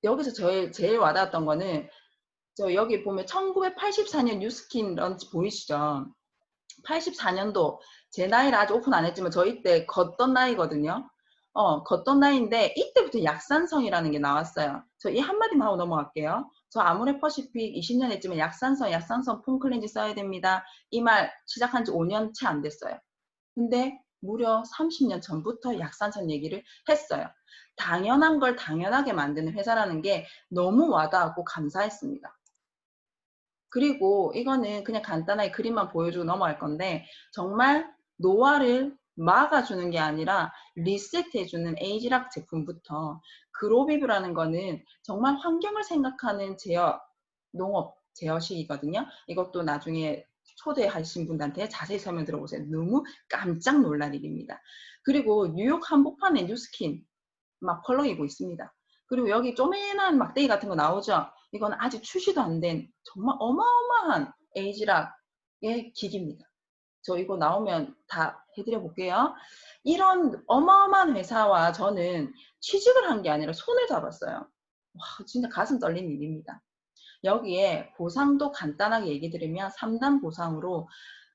여기서 제일 와닿았던 거는 저 여기 보면 1984년 뉴스킨 런치 보이시죠? 84년도 제 나이를 아직 오픈 안 했지만 저희 때 걷던 나이거든요. 걷던 나이인데 이때부터 약산성이라는 게 나왔어요. 저 이 한마디만 하고 넘어갈게요. 저 아모레퍼시픽 20년 했지만 약산성 폼클렌즈 써야 됩니다. 이 말 시작한 지 5년 채 안 됐어요. 근데 무려 30년 전부터 약산성 얘기를 했어요. 당연한 걸 당연하게 만드는 회사라는 게 너무 와닿았고 감사했습니다. 그리고 이거는 그냥 간단하게 그림만 보여주고 넘어갈 건데 정말 노화를 막아주는 게 아니라 리셋해주는 에이지락 제품부터 그로비브라는 거는 정말 환경을 생각하는 제어, 농업 제어식이거든요. 이것도 나중에 초대하신 분들한테 자세히 설명 들어보세요. 너무 깜짝 놀랄 일입니다. 그리고 뉴욕 한복판에 뉴스킨 막 펄럭이고 있습니다. 그리고 여기 쪼매난 막대기 같은 거 나오죠? 이건 아직 출시도 안 된 정말 어마어마한 에이지락의 기기입니다. 저 이거 나오면 다 해드려 볼게요. 이런 어마어마한 회사와 저는 취직을 한 게 아니라 손을 잡았어요. 와, 진짜 가슴 떨리는 일입니다. 여기에 보상도 간단하게 얘기 드리면 3단 보상으로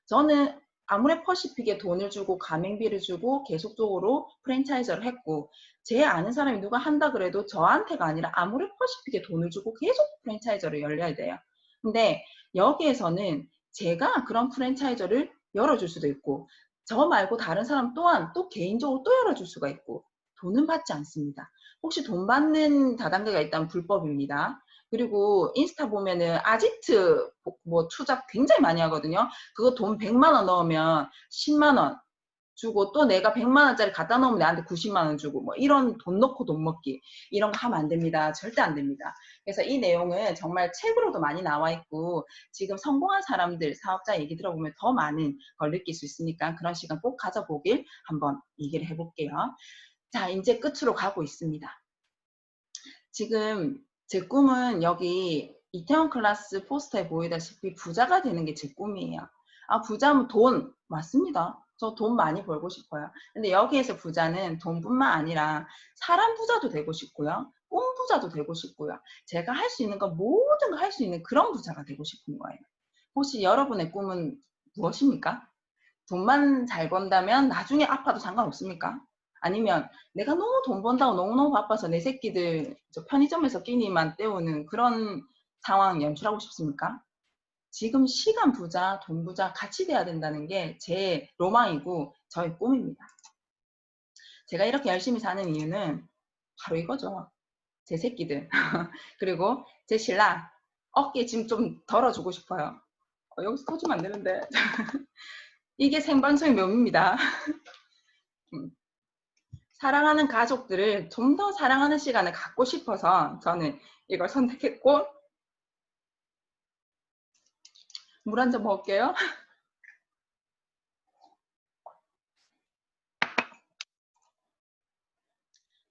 저는 아모레퍼시픽에 돈을 주고 가맹비를 주고 계속적으로 프랜차이저를 했고 제 아는 사람이 누가 한다 그래도 저한테가 아니라 아모레퍼시픽에 돈을 주고 계속 프랜차이저를 열려야 돼요. 근데 여기에서는 제가 그런 프랜차이저를 열어줄 수도 있고 저 말고 다른 사람 또한 또 개인적으로 또 열어줄 수가 있고 돈은 받지 않습니다. 혹시 돈 받는 다단계가 있다면 불법입니다. 그리고 인스타 보면은 아지트 뭐 투자 굉장히 많이 하거든요. 그거 돈 100만 원 넣으면 10만 원 주고 또 내가 100만 원짜리 갖다 놓으면 내한테 90만 원 주고 뭐 이런 돈 넣고 돈 먹기 이런 거 하면 안 됩니다. 절대 안 됩니다. 그래서 이 내용은 정말 책으로도 많이 나와 있고 지금 성공한 사람들 사업자 얘기 들어보면 더 많은 걸 느낄 수 있으니까 그런 시간 꼭 가져보길 한번 얘기를 해볼게요. 자, 이제 끝으로 가고 있습니다. 지금 제 꿈은 여기 이태원 클래스 포스터에 보이다시피 부자가 되는 게 제 꿈이에요. 아, 부자면 돈 맞습니다. 저 돈 많이 벌고 싶어요. 근데 여기에서 부자는 돈뿐만 아니라 사람 부자도 되고 싶고요. 꿈 부자도 되고 싶고요. 제가 할 수 있는 거 모든 거 할 수 있는 그런 부자가 되고 싶은 거예요. 혹시 여러분의 꿈은 무엇입니까? 돈만 잘 번다면 나중에 아파도 상관없습니까? 아니면 내가 너무 돈 번다고 너무너무 바빠서 내 새끼들 편의점에서 끼니만 때우는 그런 상황 연출하고 싶습니까? 지금 시간 부자, 돈 부자 같이 돼야 된다는 게 제 로망이고 저의 꿈입니다. 제가 이렇게 열심히 사는 이유는 바로 이거죠. 제 새끼들 그리고 제 신랑 어깨 지금 좀 덜어주고 싶어요. 여기서 터지면 안 되는데 이게 생방송의 묘미입니다. 사랑하는 가족들을 좀 더 사랑하는 시간을 갖고 싶어서 저는 이걸 선택했고, 물 한 잔 먹을게요.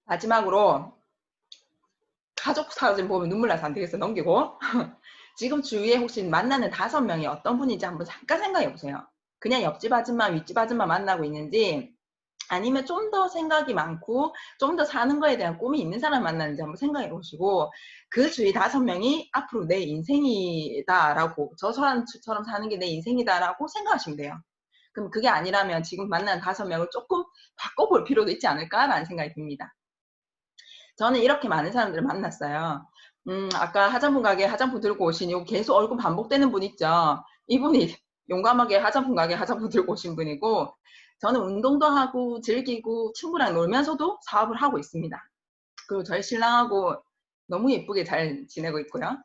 마지막으로 가족 사진 보면 눈물 나서 안 되겠어. 넘기고. 지금 주위에 혹시 만나는 5명이 어떤 분인지 한번 잠깐 생각해 보세요. 그냥 옆집 아줌마, 윗집 아줌마 만나고 있는지, 아니면 좀 더 생각이 많고 좀 더 사는 거에 대한 꿈이 있는 사람 만나는지 한번 생각해 보시고, 그 주위 5명이 앞으로 내 인생이다라고, 저 사람처럼 사는 게 내 인생이다라고 생각하시면 돼요. 그럼 그게 아니라면 지금 만나는 5명을 조금 바꿔볼 필요도 있지 않을까라는 생각이 듭니다. 저는 이렇게 많은 사람들을 만났어요. 아까 화장품 가게 화장품 들고 오신, 요 계속 얼굴 반복되는 분 있죠. 이분이 용감하게 화장품 가게 화장품 들고 오신 분이고, 저는 운동도 하고 즐기고 친구랑 놀면서도 사업을 하고 있습니다. 그리고 저희 신랑하고 너무 예쁘게 잘 지내고 있고요.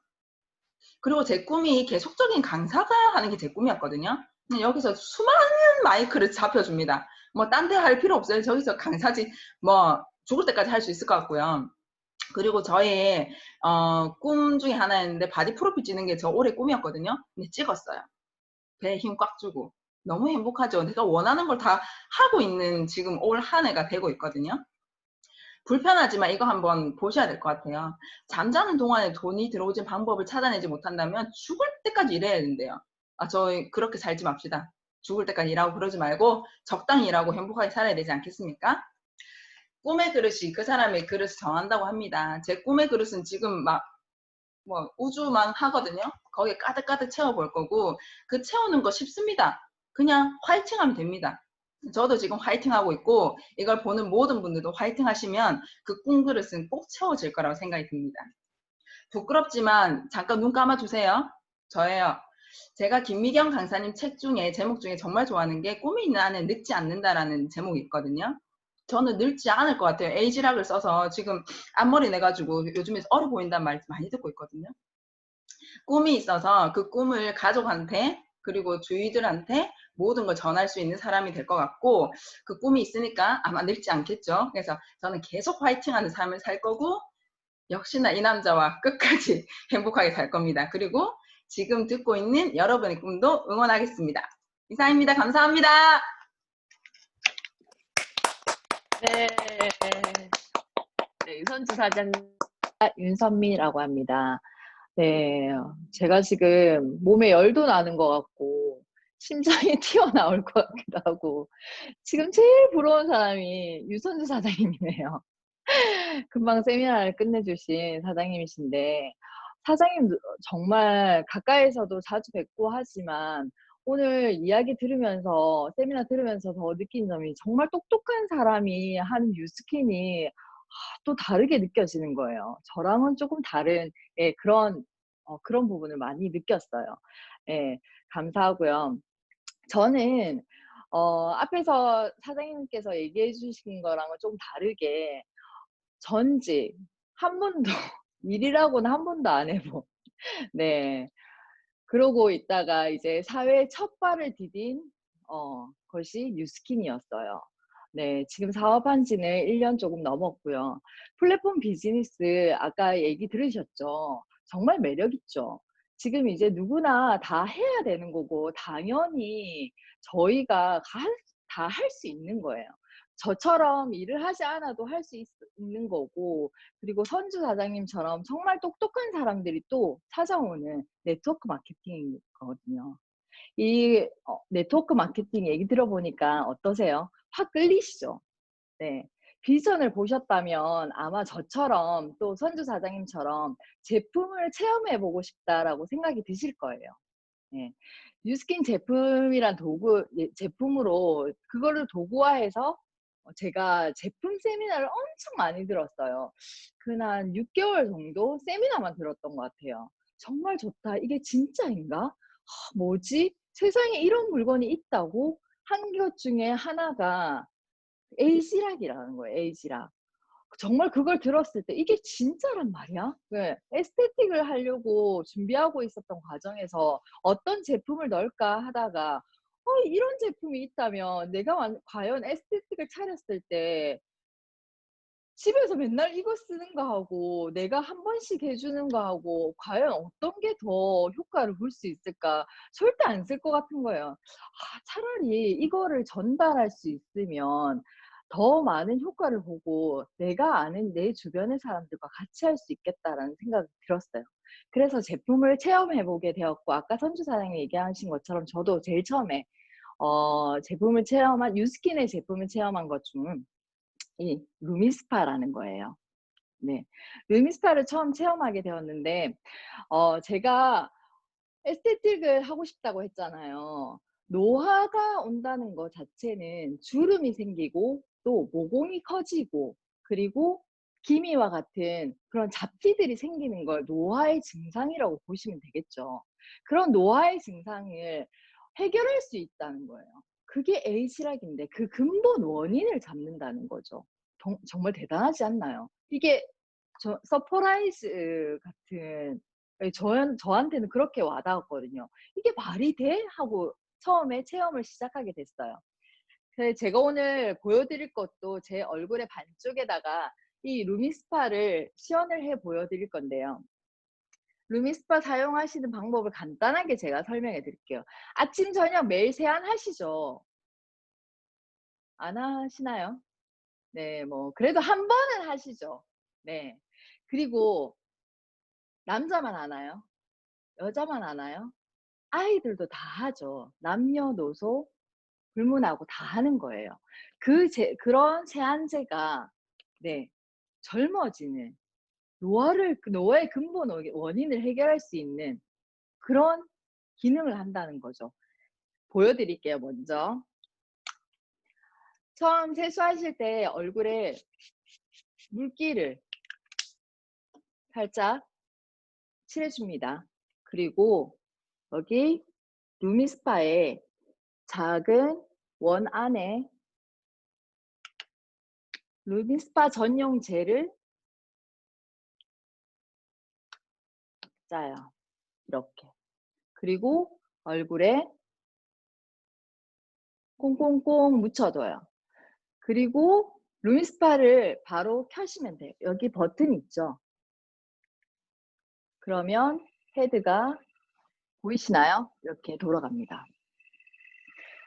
그리고 제 꿈이 계속적인 강사가 하는 게 제 꿈이었거든요. 여기서 수많은 마이크를 잡혀줍니다. 뭐 딴 데 할 필요 없어요. 저기서 강사지 뭐 죽을 때까지 할 수 있을 것 같고요. 그리고 저의 꿈 중에 하나였는데 바디 프로필 찍는 게 저 올해 꿈이었거든요. 근데 찍었어요. 배에 힘 꽉 주고. 너무 행복하죠. 내가 원하는 걸 다 하고 있는 지금 올 한 해가 되고 있거든요. 불편하지만 이거 한번 보셔야 될 것 같아요. 잠자는 동안에 돈이 들어오는 방법을 찾아내지 못한다면 죽을 때까지 일해야 된대요. 저희 그렇게 살지 맙시다. 죽을 때까지 일하고 그러지 말고 적당히 일하고 행복하게 살아야 되지 않겠습니까? 꿈의 그릇이 그 사람의 그릇을 정한다고 합니다. 제 꿈의 그릇은 지금 막 뭐 우주만 하거든요. 거기에 가득가득 채워볼 거고, 그 채우는 거 쉽습니다. 그냥 화이팅 하면 됩니다. 저도 지금 화이팅 하고 있고, 이걸 보는 모든 분들도 화이팅 하시면 그 꿈그릇은 꼭 채워질 거라고 생각이 듭니다. 부끄럽지만 잠깐 눈 감아주세요. 저예요. 제가 김미경 강사님 책 중에, 제목 중에 정말 좋아하는 게 꿈이 있는 한은 늙지 않는다라는 제목이 있거든요. 저는 늙지 않을 것 같아요. 에이지락을 써서 지금 앞머리 내가지고 요즘에 어려 보인다는 말 많이 듣고 있거든요. 꿈이 있어서 그 꿈을 가족한테 그리고 주위들한테 모든 걸 전할 수 있는 사람이 될 것 같고, 그 꿈이 있으니까 아마 늙지 않겠죠. 그래서 저는 계속 화이팅하는 삶을 살 거고, 역시나 이 남자와 끝까지 행복하게 살 겁니다. 그리고 지금 듣고 있는 여러분의 꿈도 응원하겠습니다. 이상입니다. 감사합니다. 네. 네, 유선주 사장 윤선미라고 합니다. 네, 제가 지금 몸에 열도 나는 것 같고 심장이 튀어나올 것 같기도 하고, 지금 제일 부러운 사람이 유선주 사장님이네요. 금방 세미나를 끝내주신 사장님이신데, 사장님 정말 가까이서도 자주 뵙고 하지만 오늘 이야기 들으면서, 세미나 들으면서 더 느낀 점이, 정말 똑똑한 사람이 하는 뉴스킨이 또 다르게 느껴지는 거예요. 저랑은 조금 다른, 예, 그런 부분을 많이 느꼈어요. 예, 감사하고요. 저는 앞에서 사장님께서 얘기해 주신 거랑은 좀 다르게, 전직 한 번도 일이라고는 한 번도 안 해본, 네, 그러고 있다가 이제 사회에 첫 발을 디딘 것이 뉴스킨이었어요. 네, 지금 사업한 지는 1년 조금 넘었고요. 플랫폼 비즈니스 아까 얘기 들으셨죠? 정말 매력 있죠. 지금 이제 누구나 다 해야 되는 거고, 당연히 저희가 다 할 수 있는 거예요. 저처럼 일을 하지 않아도 할 수 있는 거고, 그리고 선주 사장님처럼 정말 똑똑한 사람들이 또 찾아오는 네트워크 마케팅이거든요. 이 네트워크 마케팅 얘기 들어보니까 어떠세요? 확 끌리시죠? 네. 비전을 보셨다면 아마 저처럼, 또 선주 사장님처럼 제품을 체험해 보고 싶다라고 생각이 드실 거예요. 네. 뉴스킨 제품이란 제품으로 그거를 도구화해서 제가 제품 세미나를 엄청 많이 들었어요. 한 6개월 정도 세미나만 들었던 것 같아요. 정말 좋다. 이게 진짜인가? 뭐지? 세상에 이런 물건이 있다고? 한 것 중에 하나가 에이지락이라는 거예요. 에이지락. 정말 그걸 들었을 때 이게 진짜란 말이야? 네. 에스테틱을 하려고 준비하고 있었던 과정에서 어떤 제품을 넣을까 하다가 이런 제품이 있다면 내가 과연 에스테틱을 차렸을 때 집에서 맨날 이거 쓰는 거 하고 내가 한 번씩 해 주는 거 하고 과연 어떤 게 더 효과를 볼 수 있을까? 절대 안 쓸 것 같은 거예요. 차라리 이거를 전달할 수 있으면 더 많은 효과를 보고 내가 아는 내 주변의 사람들과 같이 할 수 있겠다라는 생각이 들었어요. 그래서 제품을 체험해 보게 되었고, 아까 선주 사장님이 얘기하신 것처럼 저도 제일 처음에 제품을 체험한 유스킨의 제품을 체험한 것 중 이 루미스파라는 거예요. 네. 루미스파를 처음 체험하게 되었는데 제가 에스테틱을 하고 싶다고 했잖아요. 노화가 온다는 것 자체는 주름이 생기고 또 모공이 커지고 그리고 기미와 같은 그런 잡티들이 생기는 걸 노화의 증상이라고 보시면 되겠죠. 그런 노화의 증상을 해결할 수 있다는 거예요. 그게 에이지락인데 그 근본 원인을 잡는다는 거죠. 정말 대단하지 않나요? 이게 서프라이즈 같은 저한테는 그렇게 와닿았거든요. '이게 말이 돼?' 하고 처음에 체험을 시작하게 됐어요. 그래서 제가 오늘 보여드릴 것도 제 얼굴의 반쪽에다가 이 루미스파를 시연을 해 보여드릴 건데요. 루미스파 사용하시는 방법을 간단하게 제가 설명해 드릴게요. 아침 저녁 매일 세안하시죠? 안 하시나요? 네. 뭐 그래도 한 번은 하시죠. 네. 그리고 남자만 하나요? 여자만 하나요? 아이들도 다 하죠. 남녀노소 불문하고 다 하는 거예요. 그런 세안제가 네 젊어지는 노화의 근본 원인을 해결할 수 있는 그런 기능을 한다는 거죠. 보여 드릴게요 먼저. 처음 세수하실 때 얼굴에 물기를 살짝 칠해 줍니다. 그리고 여기 루미스파의 작은 원 안에 루미스파 전용 젤을 짜요. 이렇게. 그리고 얼굴에 꽁꽁꽁 묻혀둬요. 그리고 루미스파를 바로 켜시면 돼요. 여기 버튼 있죠? 그러면 헤드가 보이시나요? 이렇게 돌아갑니다.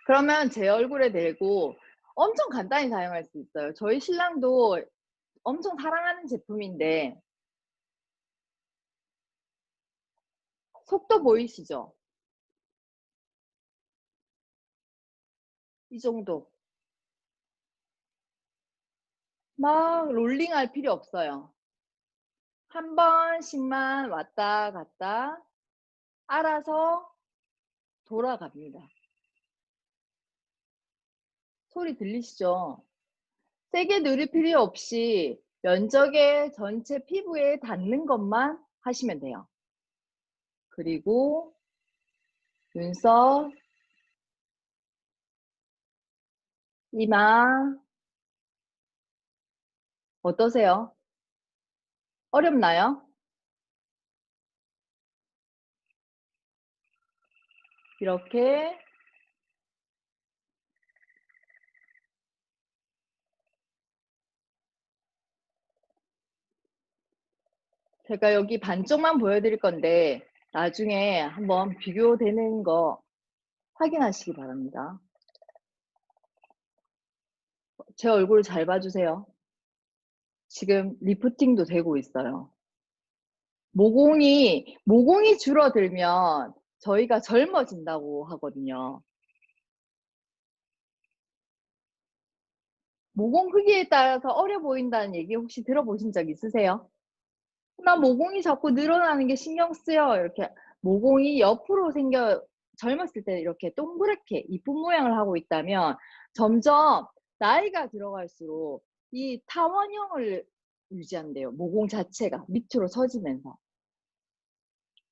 그러면 제 얼굴에 대고 엄청 간단히 사용할 수 있어요. 저희 신랑도 엄청 사랑하는 제품인데 속도 보이시죠? 이 정도. 막 롤링할 필요 없어요. 한 번씩만 왔다 갔다 알아서 돌아갑니다. 소리 들리시죠? 세게 누를 필요 없이 면적의 전체 피부에 닿는 것만 하시면 돼요. 그리고 눈썹, 이마 어떠세요? 어렵나요? 이렇게 제가 여기 반쪽만 보여드릴 건데 나중에 한번 비교되는 거 확인하시기 바랍니다. 제 얼굴 잘 봐주세요. 지금 리프팅도 되고 있어요. 모공이 줄어들면 저희가 젊어진다고 하거든요. 모공 크기에 따라서 어려 보인다는 얘기 혹시 들어보신 적 있으세요? "나 모공이 자꾸 늘어나는 게 신경 쓰여." 이렇게 모공이 옆으로 젊었을 때 이렇게 동그랗게 이쁜 모양을 하고 있다면 점점 나이가 들어갈수록 이 타원형을 유지한대요, 모공 자체가 밑으로 처지면서.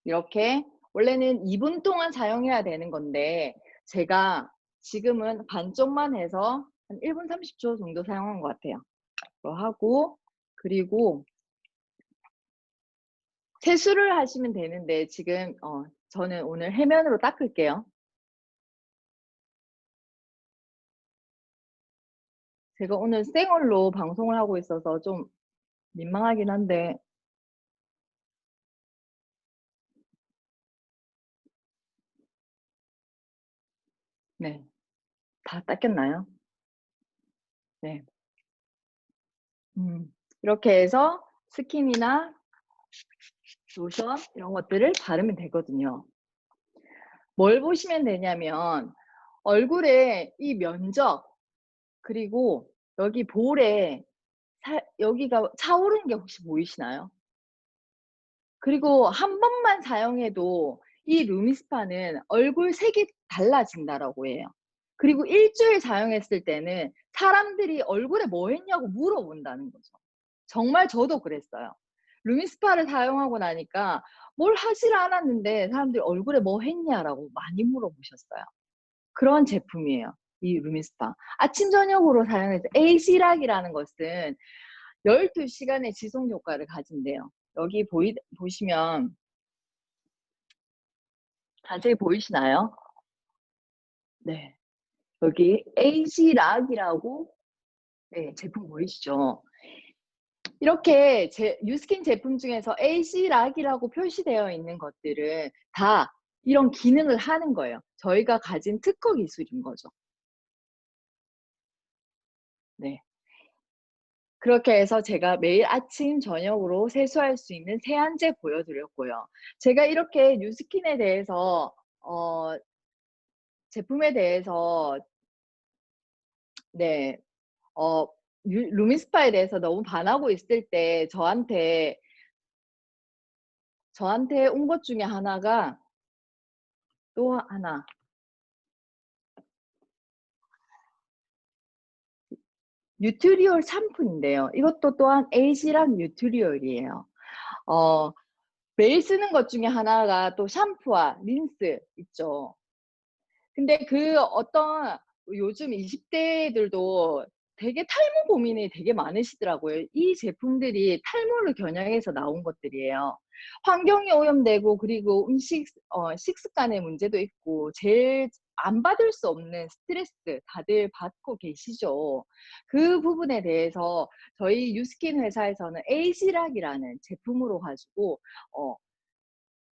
이렇게 원래는 2분 동안 사용해야 되는 건데 제가 지금은 반쪽만 해서 한 1분 30초 정도 사용한 것 같아요. 이거 하고 그리고 세수를 하시면 되는데 지금 저는 오늘 해면으로 닦을게요. 제가 오늘 생얼로 방송을 하고 있어서 좀 민망하긴 한데 네. 다 닦였나요? 네. 이렇게 해서 스킨이나 로션 이런 것들을 바르면 되거든요. 뭘 보시면 되냐면 얼굴에 이 면적 그리고 여기 볼에 여기가 차오르는 게 혹시 보이시나요? 그리고 한 번만 사용해도 이 루미스파는 얼굴 색이 달라진다라고 해요. 그리고 일주일 사용했을 때는 사람들이 얼굴에 뭐 했냐고 물어본다는 거죠. 정말 저도 그랬어요. 루미스파를 사용하고 나니까 뭘 하질 않았는데 사람들이 얼굴에 뭐 했냐라고 많이 물어보셨어요. 그런 제품이에요. 이 루미스파. 아침 저녁으로 사용해서 에이시락이라는 것은 12시간의 지속 효과를 가진대요. 여기 보시면 자세히 보이시나요? 네. 여기 에이시락이라고 네, 제품 보이시죠? 이렇게 뉴스킨 제품 중에서 에이시락이라고 표시되어 있는 것들은 다 이런 기능을 하는 거예요. 저희가 가진 특허 기술인 거죠. 네. 그렇게 해서 제가 매일 아침 저녁으로 세수할 수 있는 세안제 보여드렸고요. 제가 이렇게 뉴스킨에 대해서 제품에 대해서 네, 어, 루미스파에 대해서 너무 반하고 있을 때 저한테 온 것 중에 하나가 또 하나 뉴트리올 샴푸인데요. 이것도 또한 에이지랑 뉴트리올이에요. 어, 매일 쓰는 것 중에 하나가 또 샴푸와 린스 있죠. 근데 그 어떤 요즘 20대들도 되게 탈모 고민이 되게 많으시더라고요. 이 제품들이 탈모를 겨냥해서 나온 것들이에요. 환경이 오염되고 그리고 식습관의 문제도 있고 제일 안 받을 수 없는 스트레스 다들 받고 계시죠. 그 부분에 대해서 저희 유스킨 회사에서는 에이시락이라는 제품으로 가지고 어,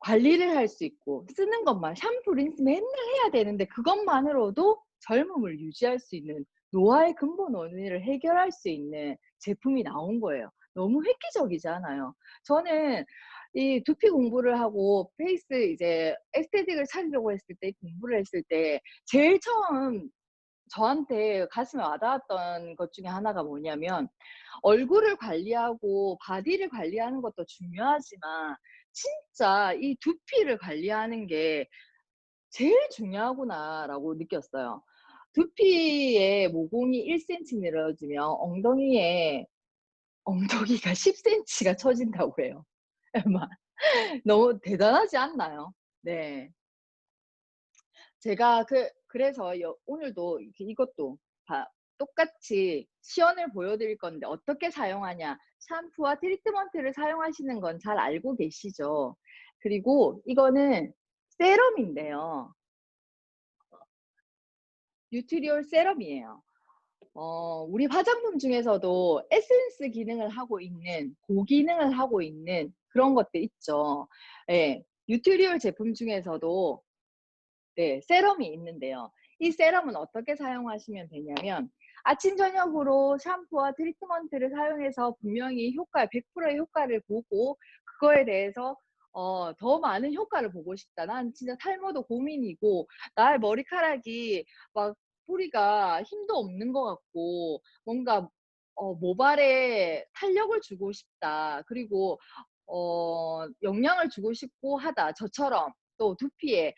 관리를 할 수 있고 쓰는 것만 샴푸, 린스 맨날 해야 되는데 그것만으로도 젊음을 유지할 수 있는 노화의 근본 원인을 해결할 수 있는 제품이 나온 거예요. 너무 획기적이지 않아요? 저는 이 두피 공부를 하고 페이스 이제 에스테틱을 찾으려고 했을 때 공부를 했을 때 제일 처음 저한테 가슴에 와닿았던 것 중에 하나가 뭐냐면 얼굴을 관리하고 바디를 관리하는 것도 중요하지만 진짜 이 두피를 관리하는 게 제일 중요하구나라고 느꼈어요. 두피의 모공이 1cm 늘어지면 엉덩이가 10cm가 처진다고 해요. 너무 대단하지 않나요? 네. 제가 그래서 오늘도 이것도 똑같이 시연을 보여드릴 건데 어떻게 사용하냐. 샴푸와 트리트먼트를 사용하시는 건 잘 알고 계시죠? 그리고 이거는 세럼인데요. 뉴트리올 세럼이에요. 우리 화장품 중에서도 에센스 기능을 하고 있는, 고기능을 하고 있는 그런 것들 있죠. 예, 뉴트리올 제품 중에서도 네, 세럼이 있는데요. 이 세럼은 어떻게 사용하시면 되냐면 아침 저녁으로 샴푸와 트리트먼트를 사용해서 분명히 100%의 효과를 보고 그거에 대해서 더 많은 효과를 보고 싶다. 난 진짜 탈모도 고민이고 나의 머리카락이 막 뿌리가 힘도 없는 것 같고 뭔가 모발에 탄력을 주고 싶다. 그리고 영양을 주고 싶고 하다. 저처럼 또 두피에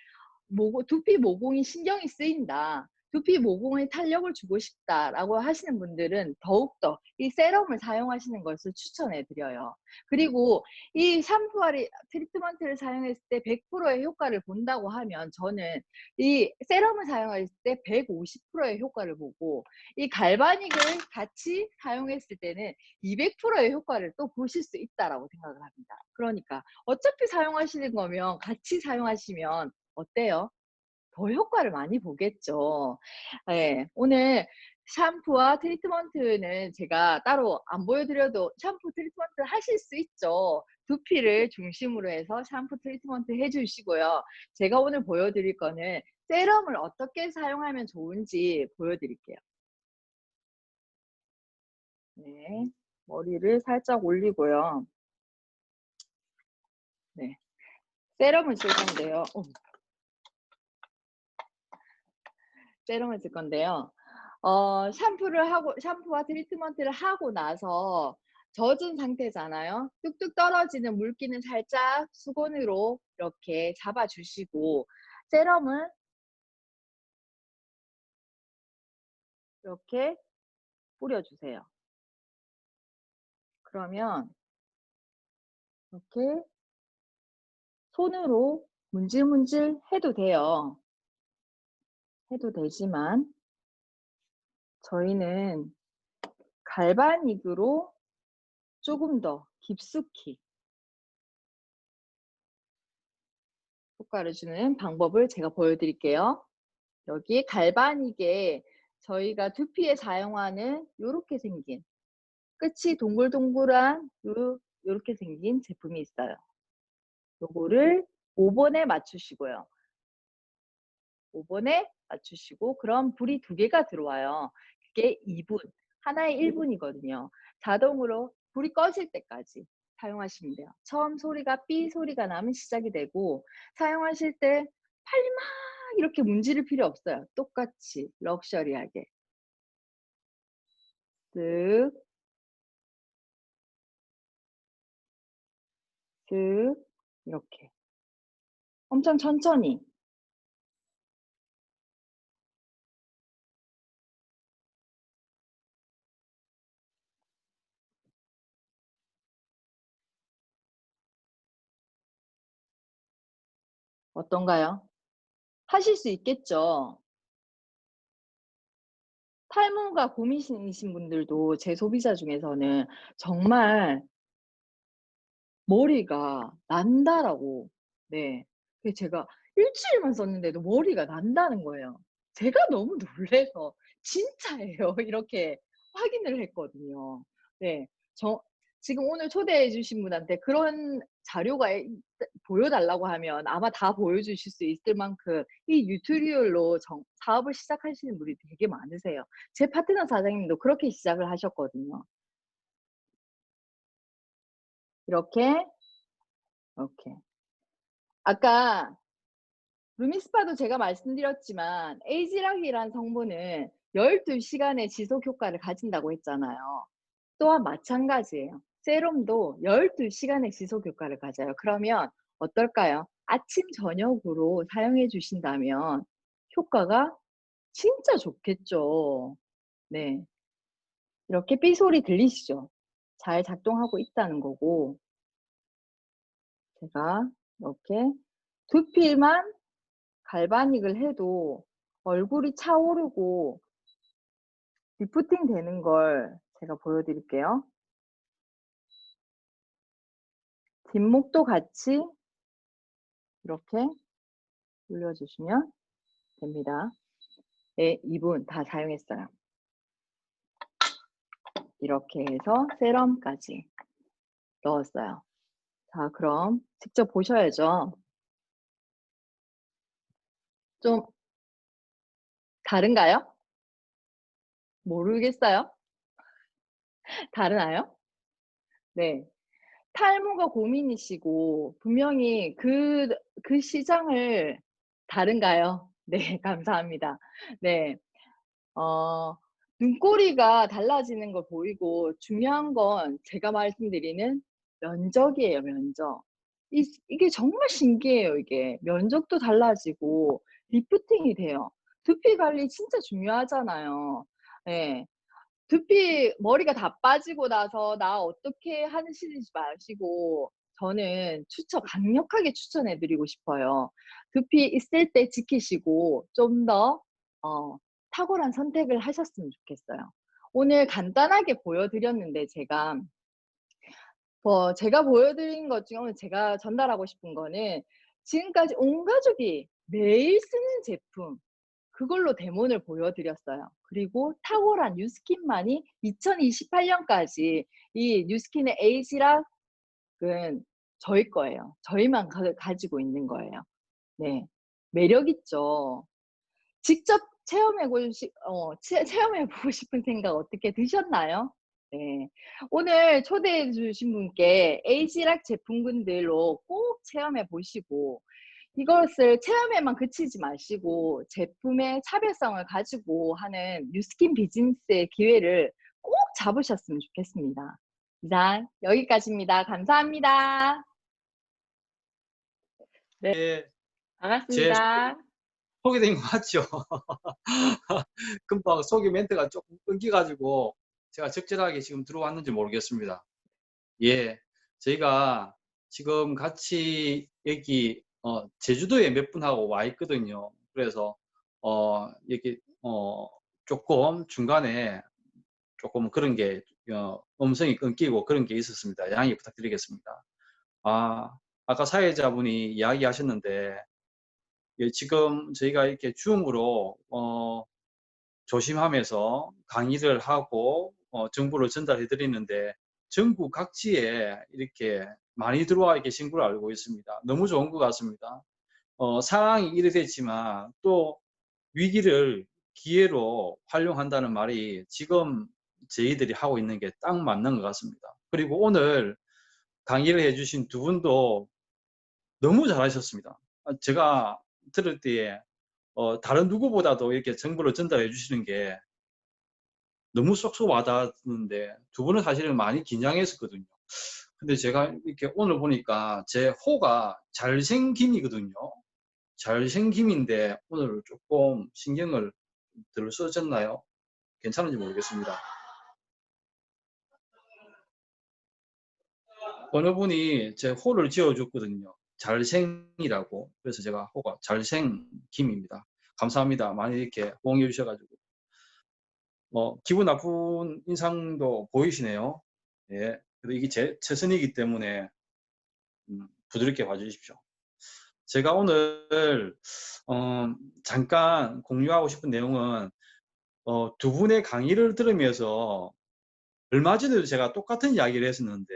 두피 모공이 신경이 쓰인다. 두피 모공에 탄력을 주고 싶다라고 하시는 분들은 더욱더 이 세럼을 사용하시는 것을 추천해 드려요. 그리고 이 샴푸와 트리트먼트를 사용했을 때 100%의 효과를 본다고 하면 저는 이 세럼을 사용했을 때 150%의 효과를 보고 이 갈바닉을 같이 사용했을 때는 200%의 효과를 또 보실 수 있다라고 생각을 합니다. 그러니까 어차피 사용하시는 거면 같이 사용하시면 어때요? 더 효과를 많이 보겠죠. 예. 오늘 샴푸와 트리트먼트는 제가 따로 안 보여드려도 샴푸 트리트먼트 하실 수 있죠. 두피를 중심으로 해서 샴푸 트리트먼트 해 주시고요. 제가 오늘 보여드릴 거는 세럼을 어떻게 사용하면 좋은지 보여드릴게요. 네. 머리를 살짝 올리고요. 네. 세럼을 쓸 건데요. 세럼을 쓸 건데요. 샴푸와 트리트먼트를 하고 나서 젖은 상태잖아요. 뚝뚝 떨어지는 물기는 살짝 수건으로 이렇게 잡아 주시고 세럼을 이렇게 뿌려 주세요. 그러면 이렇게 손으로 문질문질 해도 돼요. 해도 되지만 저희는 갈바닉으로 조금 더 깊숙이 효과를 주는 방법을 제가 보여드릴게요. 여기 갈바닉에 저희가 두피에 사용하는 요렇게 생긴 끝이 동글동글한 요렇게 생긴 제품이 있어요. 요거를 5번에 맞추시고요. 5번에 맞추시고 그럼 불이 2개가 들어와요. 그게 2분, 하나에 1분이거든요. 자동으로 불이 꺼질 때까지 사용하시면 돼요. 처음 소리가 삐 소리가 나면 시작이 되고 사용하실 때 팔 막 이렇게 문지를 필요 없어요. 똑같이 럭셔리하게 쓱, 쓱 이렇게 엄청 천천히 어떤가요? 하실 수 있겠죠? 탈모가 고민이신 분들도 제 소비자 중에서는 정말 머리가 난다라고 네. 그래서 제가 일주일만 썼는데도 머리가 난다는 거예요. 제가 너무 놀라서 "진짜예요?" 이렇게 확인을 했거든요. 네. 저 지금 오늘 초대해 주신 분한테 그런 자료가 보여 달라고 하면 아마 다 보여주실 수 있을 만큼 이 뉴트리얼로 사업을 시작하시는 분이 되게 많으세요. 제 파트너 사장님도 그렇게 시작을 하셨거든요. 이렇게, 이렇게. 아까 루미스파도 제가 말씀드렸지만 에이지락이란 성분은 12시간의 지속 효과를 가진다고 했잖아요. 또한 마찬가지예요. 세럼도 12시간의 지속 효과를 가져요. 그러면 어떨까요? 아침, 저녁으로 사용해 주신다면 효과가 진짜 좋겠죠. 네. 이렇게 삐 소리 들리시죠? 잘 작동하고 있다는 거고 제가 이렇게 두피만 갈바닉을 해도 얼굴이 차오르고 리프팅 되는 걸 제가 보여드릴게요. 뒷목도 같이 이렇게 올려주시면 됩니다. 네, 2분 다 사용했어요. 이렇게 해서 세럼까지 넣었어요. 자, 그럼 직접 보셔야죠. 좀 다른가요? 모르겠어요? 다르나요? 네. 탈모가 고민이시고 분명히 그 시장을 다른가요? 네, 감사합니다. 네. 어 눈꼬리가 달라지는 걸 보이고 중요한 건 제가 말씀드리는 면적이에요, 면적. 이게 정말 신기해요, 이게. 면적도 달라지고 리프팅이 돼요. 두피 관리 진짜 중요하잖아요. 예. 두피 머리가 다 빠지고 나서 "나 어떻게." 하시지 마시고 저는 강력하게 추천해 드리고 싶어요. 두피 있을 때 지키시고 좀 더 탁월한 선택을 하셨으면 좋겠어요. 오늘 간단하게 보여 드렸는데 제가 보여 드린 것 중에 오늘 제가 전달하고 싶은 거는 지금까지 온 가족이 매일 쓰는 제품 그걸로 데몬을 보여드렸어요. 그리고 탁월한 뉴스킨만이 2028년까지 이 뉴스킨의 에이지락은 저희 거예요. 저희만 가지고 있는 거예요. 네. 매력 있죠. 직접 체험해 보고 싶은 생각 어떻게 드셨나요? 네. 오늘 초대해 주신 분께 에이지락 제품군들로 꼭 체험해 보시고 이것을 체험에만 그치지 마시고 제품의 차별성을 가지고 하는 뉴스킨 비즈니스의 기회를 꼭 잡으셨으면 좋겠습니다. 이상 여기까지입니다. 감사합니다. 네, 제 반갑습니다. 소개된 거 맞죠? 금방 소개 멘트가 조금 끊기가지고 제가 적절하게 지금 들어왔는지 모르겠습니다. 예, 저희가 지금 같이 여기 제주도에 몇 분하고 와 있거든요. 그래서 여기 조금 중간에 조금 그런 게 음성이 끊기고 그런 게 있었습니다. 양해 부탁드리겠습니다. 아까 사회자분이 이야기하셨는데 예, 지금 저희가 이렇게 줌으로 조심하면서 강의를 하고 정보를 전달해 드리는데 전국 각지에 이렇게 많이 들어와 계신 걸 알고 있습니다. 너무 좋은 것 같습니다. 상황이 이래 됐지만 또 위기를 기회로 활용한다는 말이 지금 저희들이 하고 있는 게 딱 맞는 것 같습니다. 그리고 오늘 강의를 해주신 두 분도 너무 잘하셨습니다. 제가 들을 때에 다른 누구보다도 이렇게 정보를 전달해 주시는 게 너무 쏙쏙 와닿는데 두 분은 사실은 많이 긴장했었거든요. 근데 제가 이렇게 오늘 보니까 제 호가 잘생김이거든요. 잘생김인데 오늘 조금 신경을 덜 써졌나요? 괜찮은지 모르겠습니다. 어느 분이 제 호를 지어줬거든요. 잘생이라고. 그래서 제가 호가 잘생김입니다. 감사합니다. 많이 이렇게 호응해 주셔가지고. 기분 나쁜 인상도 보이시네요. 예. 그래도 이게 제 최선이기 때문에 부드럽게 봐주십시오. 제가 오늘 잠깐 공유하고 싶은 내용은 두 분의 강의를 들으면서 얼마 전에도 제가 똑같은 이야기를 했었는데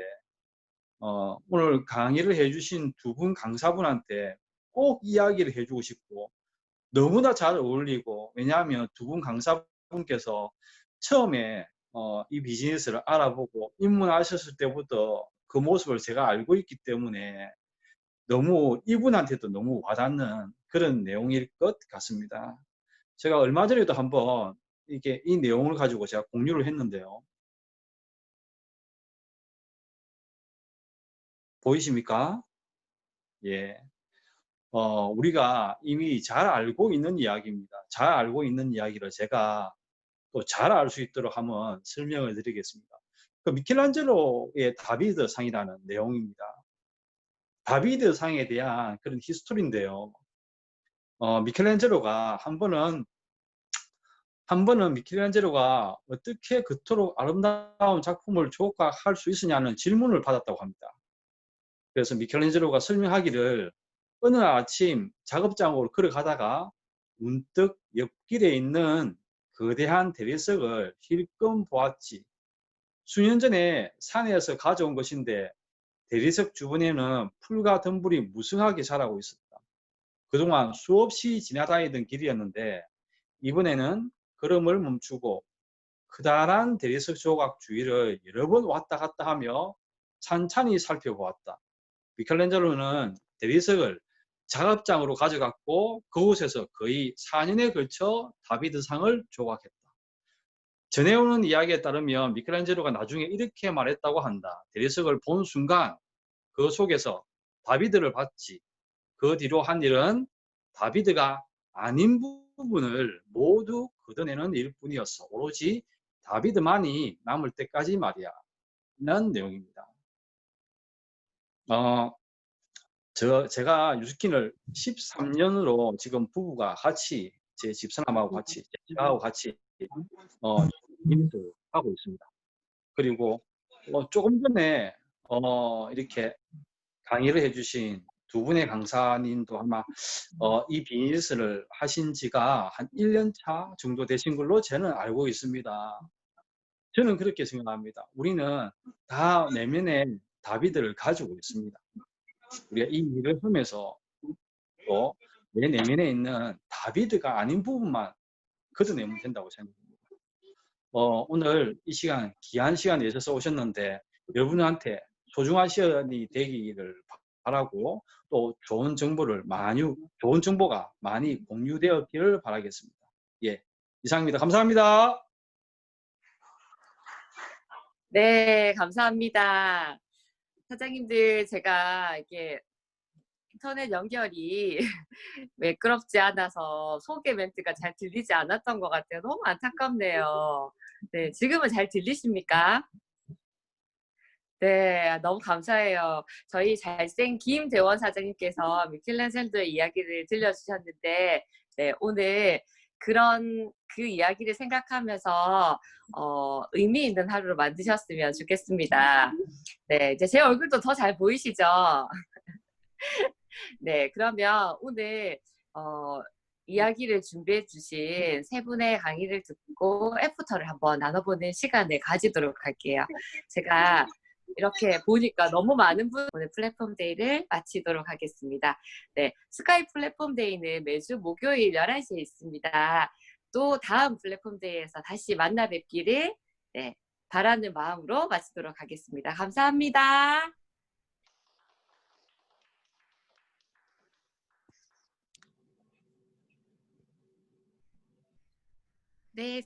오늘 강의를 해주신 두 분 강사분한테 꼭 이야기를 해주고 싶고 너무나 잘 어울리고 왜냐하면 두 분 강사분께서 처음에 이 비즈니스를 알아보고 입문하셨을 때부터 그 모습을 제가 알고 있기 때문에 너무 이분한테도 너무 와닿는 그런 내용일 것 같습니다. 제가 얼마 전에도 한번 이게 이 내용을 가지고 제가 공유를 했는데요. 보이십니까? 예. 우리가 이미 잘 알고 있는 이야기입니다. 잘 알고 있는 이야기를 제가 또 잘 알 수 있도록 한번 설명을 드리겠습니다. 그 미켈란젤로의 다비드 상이라는 내용입니다. 다비드 상에 대한 그런 히스토리인데요. 미켈란젤로가 한 번은 미켈란젤로가 어떻게 그토록 아름다운 작품을 조각할 수 있느냐는 질문을 받았다고 합니다. 그래서 미켈란젤로가 설명하기를 어느 아침 작업장으로 걸어가다가 문득 옆길에 있는 거대한 대리석을 힐끔 보았지. 수년 전에 산에서 가져온 것인데 대리석 주변에는 풀과 덤불이 무성하게 자라고 있었다. 그동안 수없이 지나다니던 길이었는데 이번에는 걸음을 멈추고 크다란 대리석 조각 주위를 여러 번 왔다 갔다 하며 찬찬히 살펴보았다. 미켈란젤로는 대리석을 작업장으로 가져갔고 그곳에서 거의 4년에 걸쳐 다비드상을 조각했다. 전해오는 이야기에 따르면 미켈란젤로가 나중에 이렇게 말했다고 한다. 대리석을 본 순간 그 속에서 다비드를 봤지. 그 뒤로 한 일은 다비드가 아닌 부분을 모두 걷어내는 일뿐이었어. 오로지 다비드만이 남을 때까지 말이야. 라는 내용입니다. 제가 뉴스킨을 13년으로 지금 부부가 같이 제 집사람하고 같이 저하고 같이 일을 하고 있습니다. 그리고 조금 전에 이렇게 강의를 해주신 두 분의 강사님도 아마 이 비즈니스를 하신 지가 한 1년 차 정도 되신 걸로 저는 알고 있습니다. 저는 그렇게 생각합니다. 우리는 다 내면에 다비드를 가지고 있습니다. 우리가 이 일을 하면서 또 내 내면에 있는 다비드가 아닌 부분만 걷어내면 된다고 생각합니다. 오늘 이 시간, 귀한 시간 내셔서 오셨는데 여러분한테 소중한 시간이 되기를 바라고 또 좋은 정보가 많이 공유되었기를 바라겠습니다. 예, 이상입니다. 감사합니다. 네, 감사합니다. 사장님들, 제가 이게 인터넷 연결이 매끄럽지 않아서 소개 멘트가 잘 들리지 않았던 것 같아요. 너무 안타깝네요. 네, 지금은 잘 들리십니까? 네, 너무 감사해요. 저희 잘생 김대원 사장님께서 미켈란 샌더의 이야기를 들려주셨는데, 네, 오늘 그 이야기를 생각하면서 의미 있는 하루를 만드셨으면 좋겠습니다. 네, 이제 제 얼굴도 더 잘 보이시죠? 네, 그러면 오늘 이야기를 준비해 주신 세 분의 강의를 듣고 애프터를 한번 나눠보는 시간을 가지도록 할게요. 제가 이렇게 보니까 너무 많은 분 오늘 플랫폼 데이를 마치도록 하겠습니다. 네, 스카이 플랫폼 데이는 매주 목요일 11시에 있습니다. 또 다음 플랫폼 데이에서 다시 만나 뵙기를 네, 바라는 마음으로 마치도록 하겠습니다. 감사합니다. 네.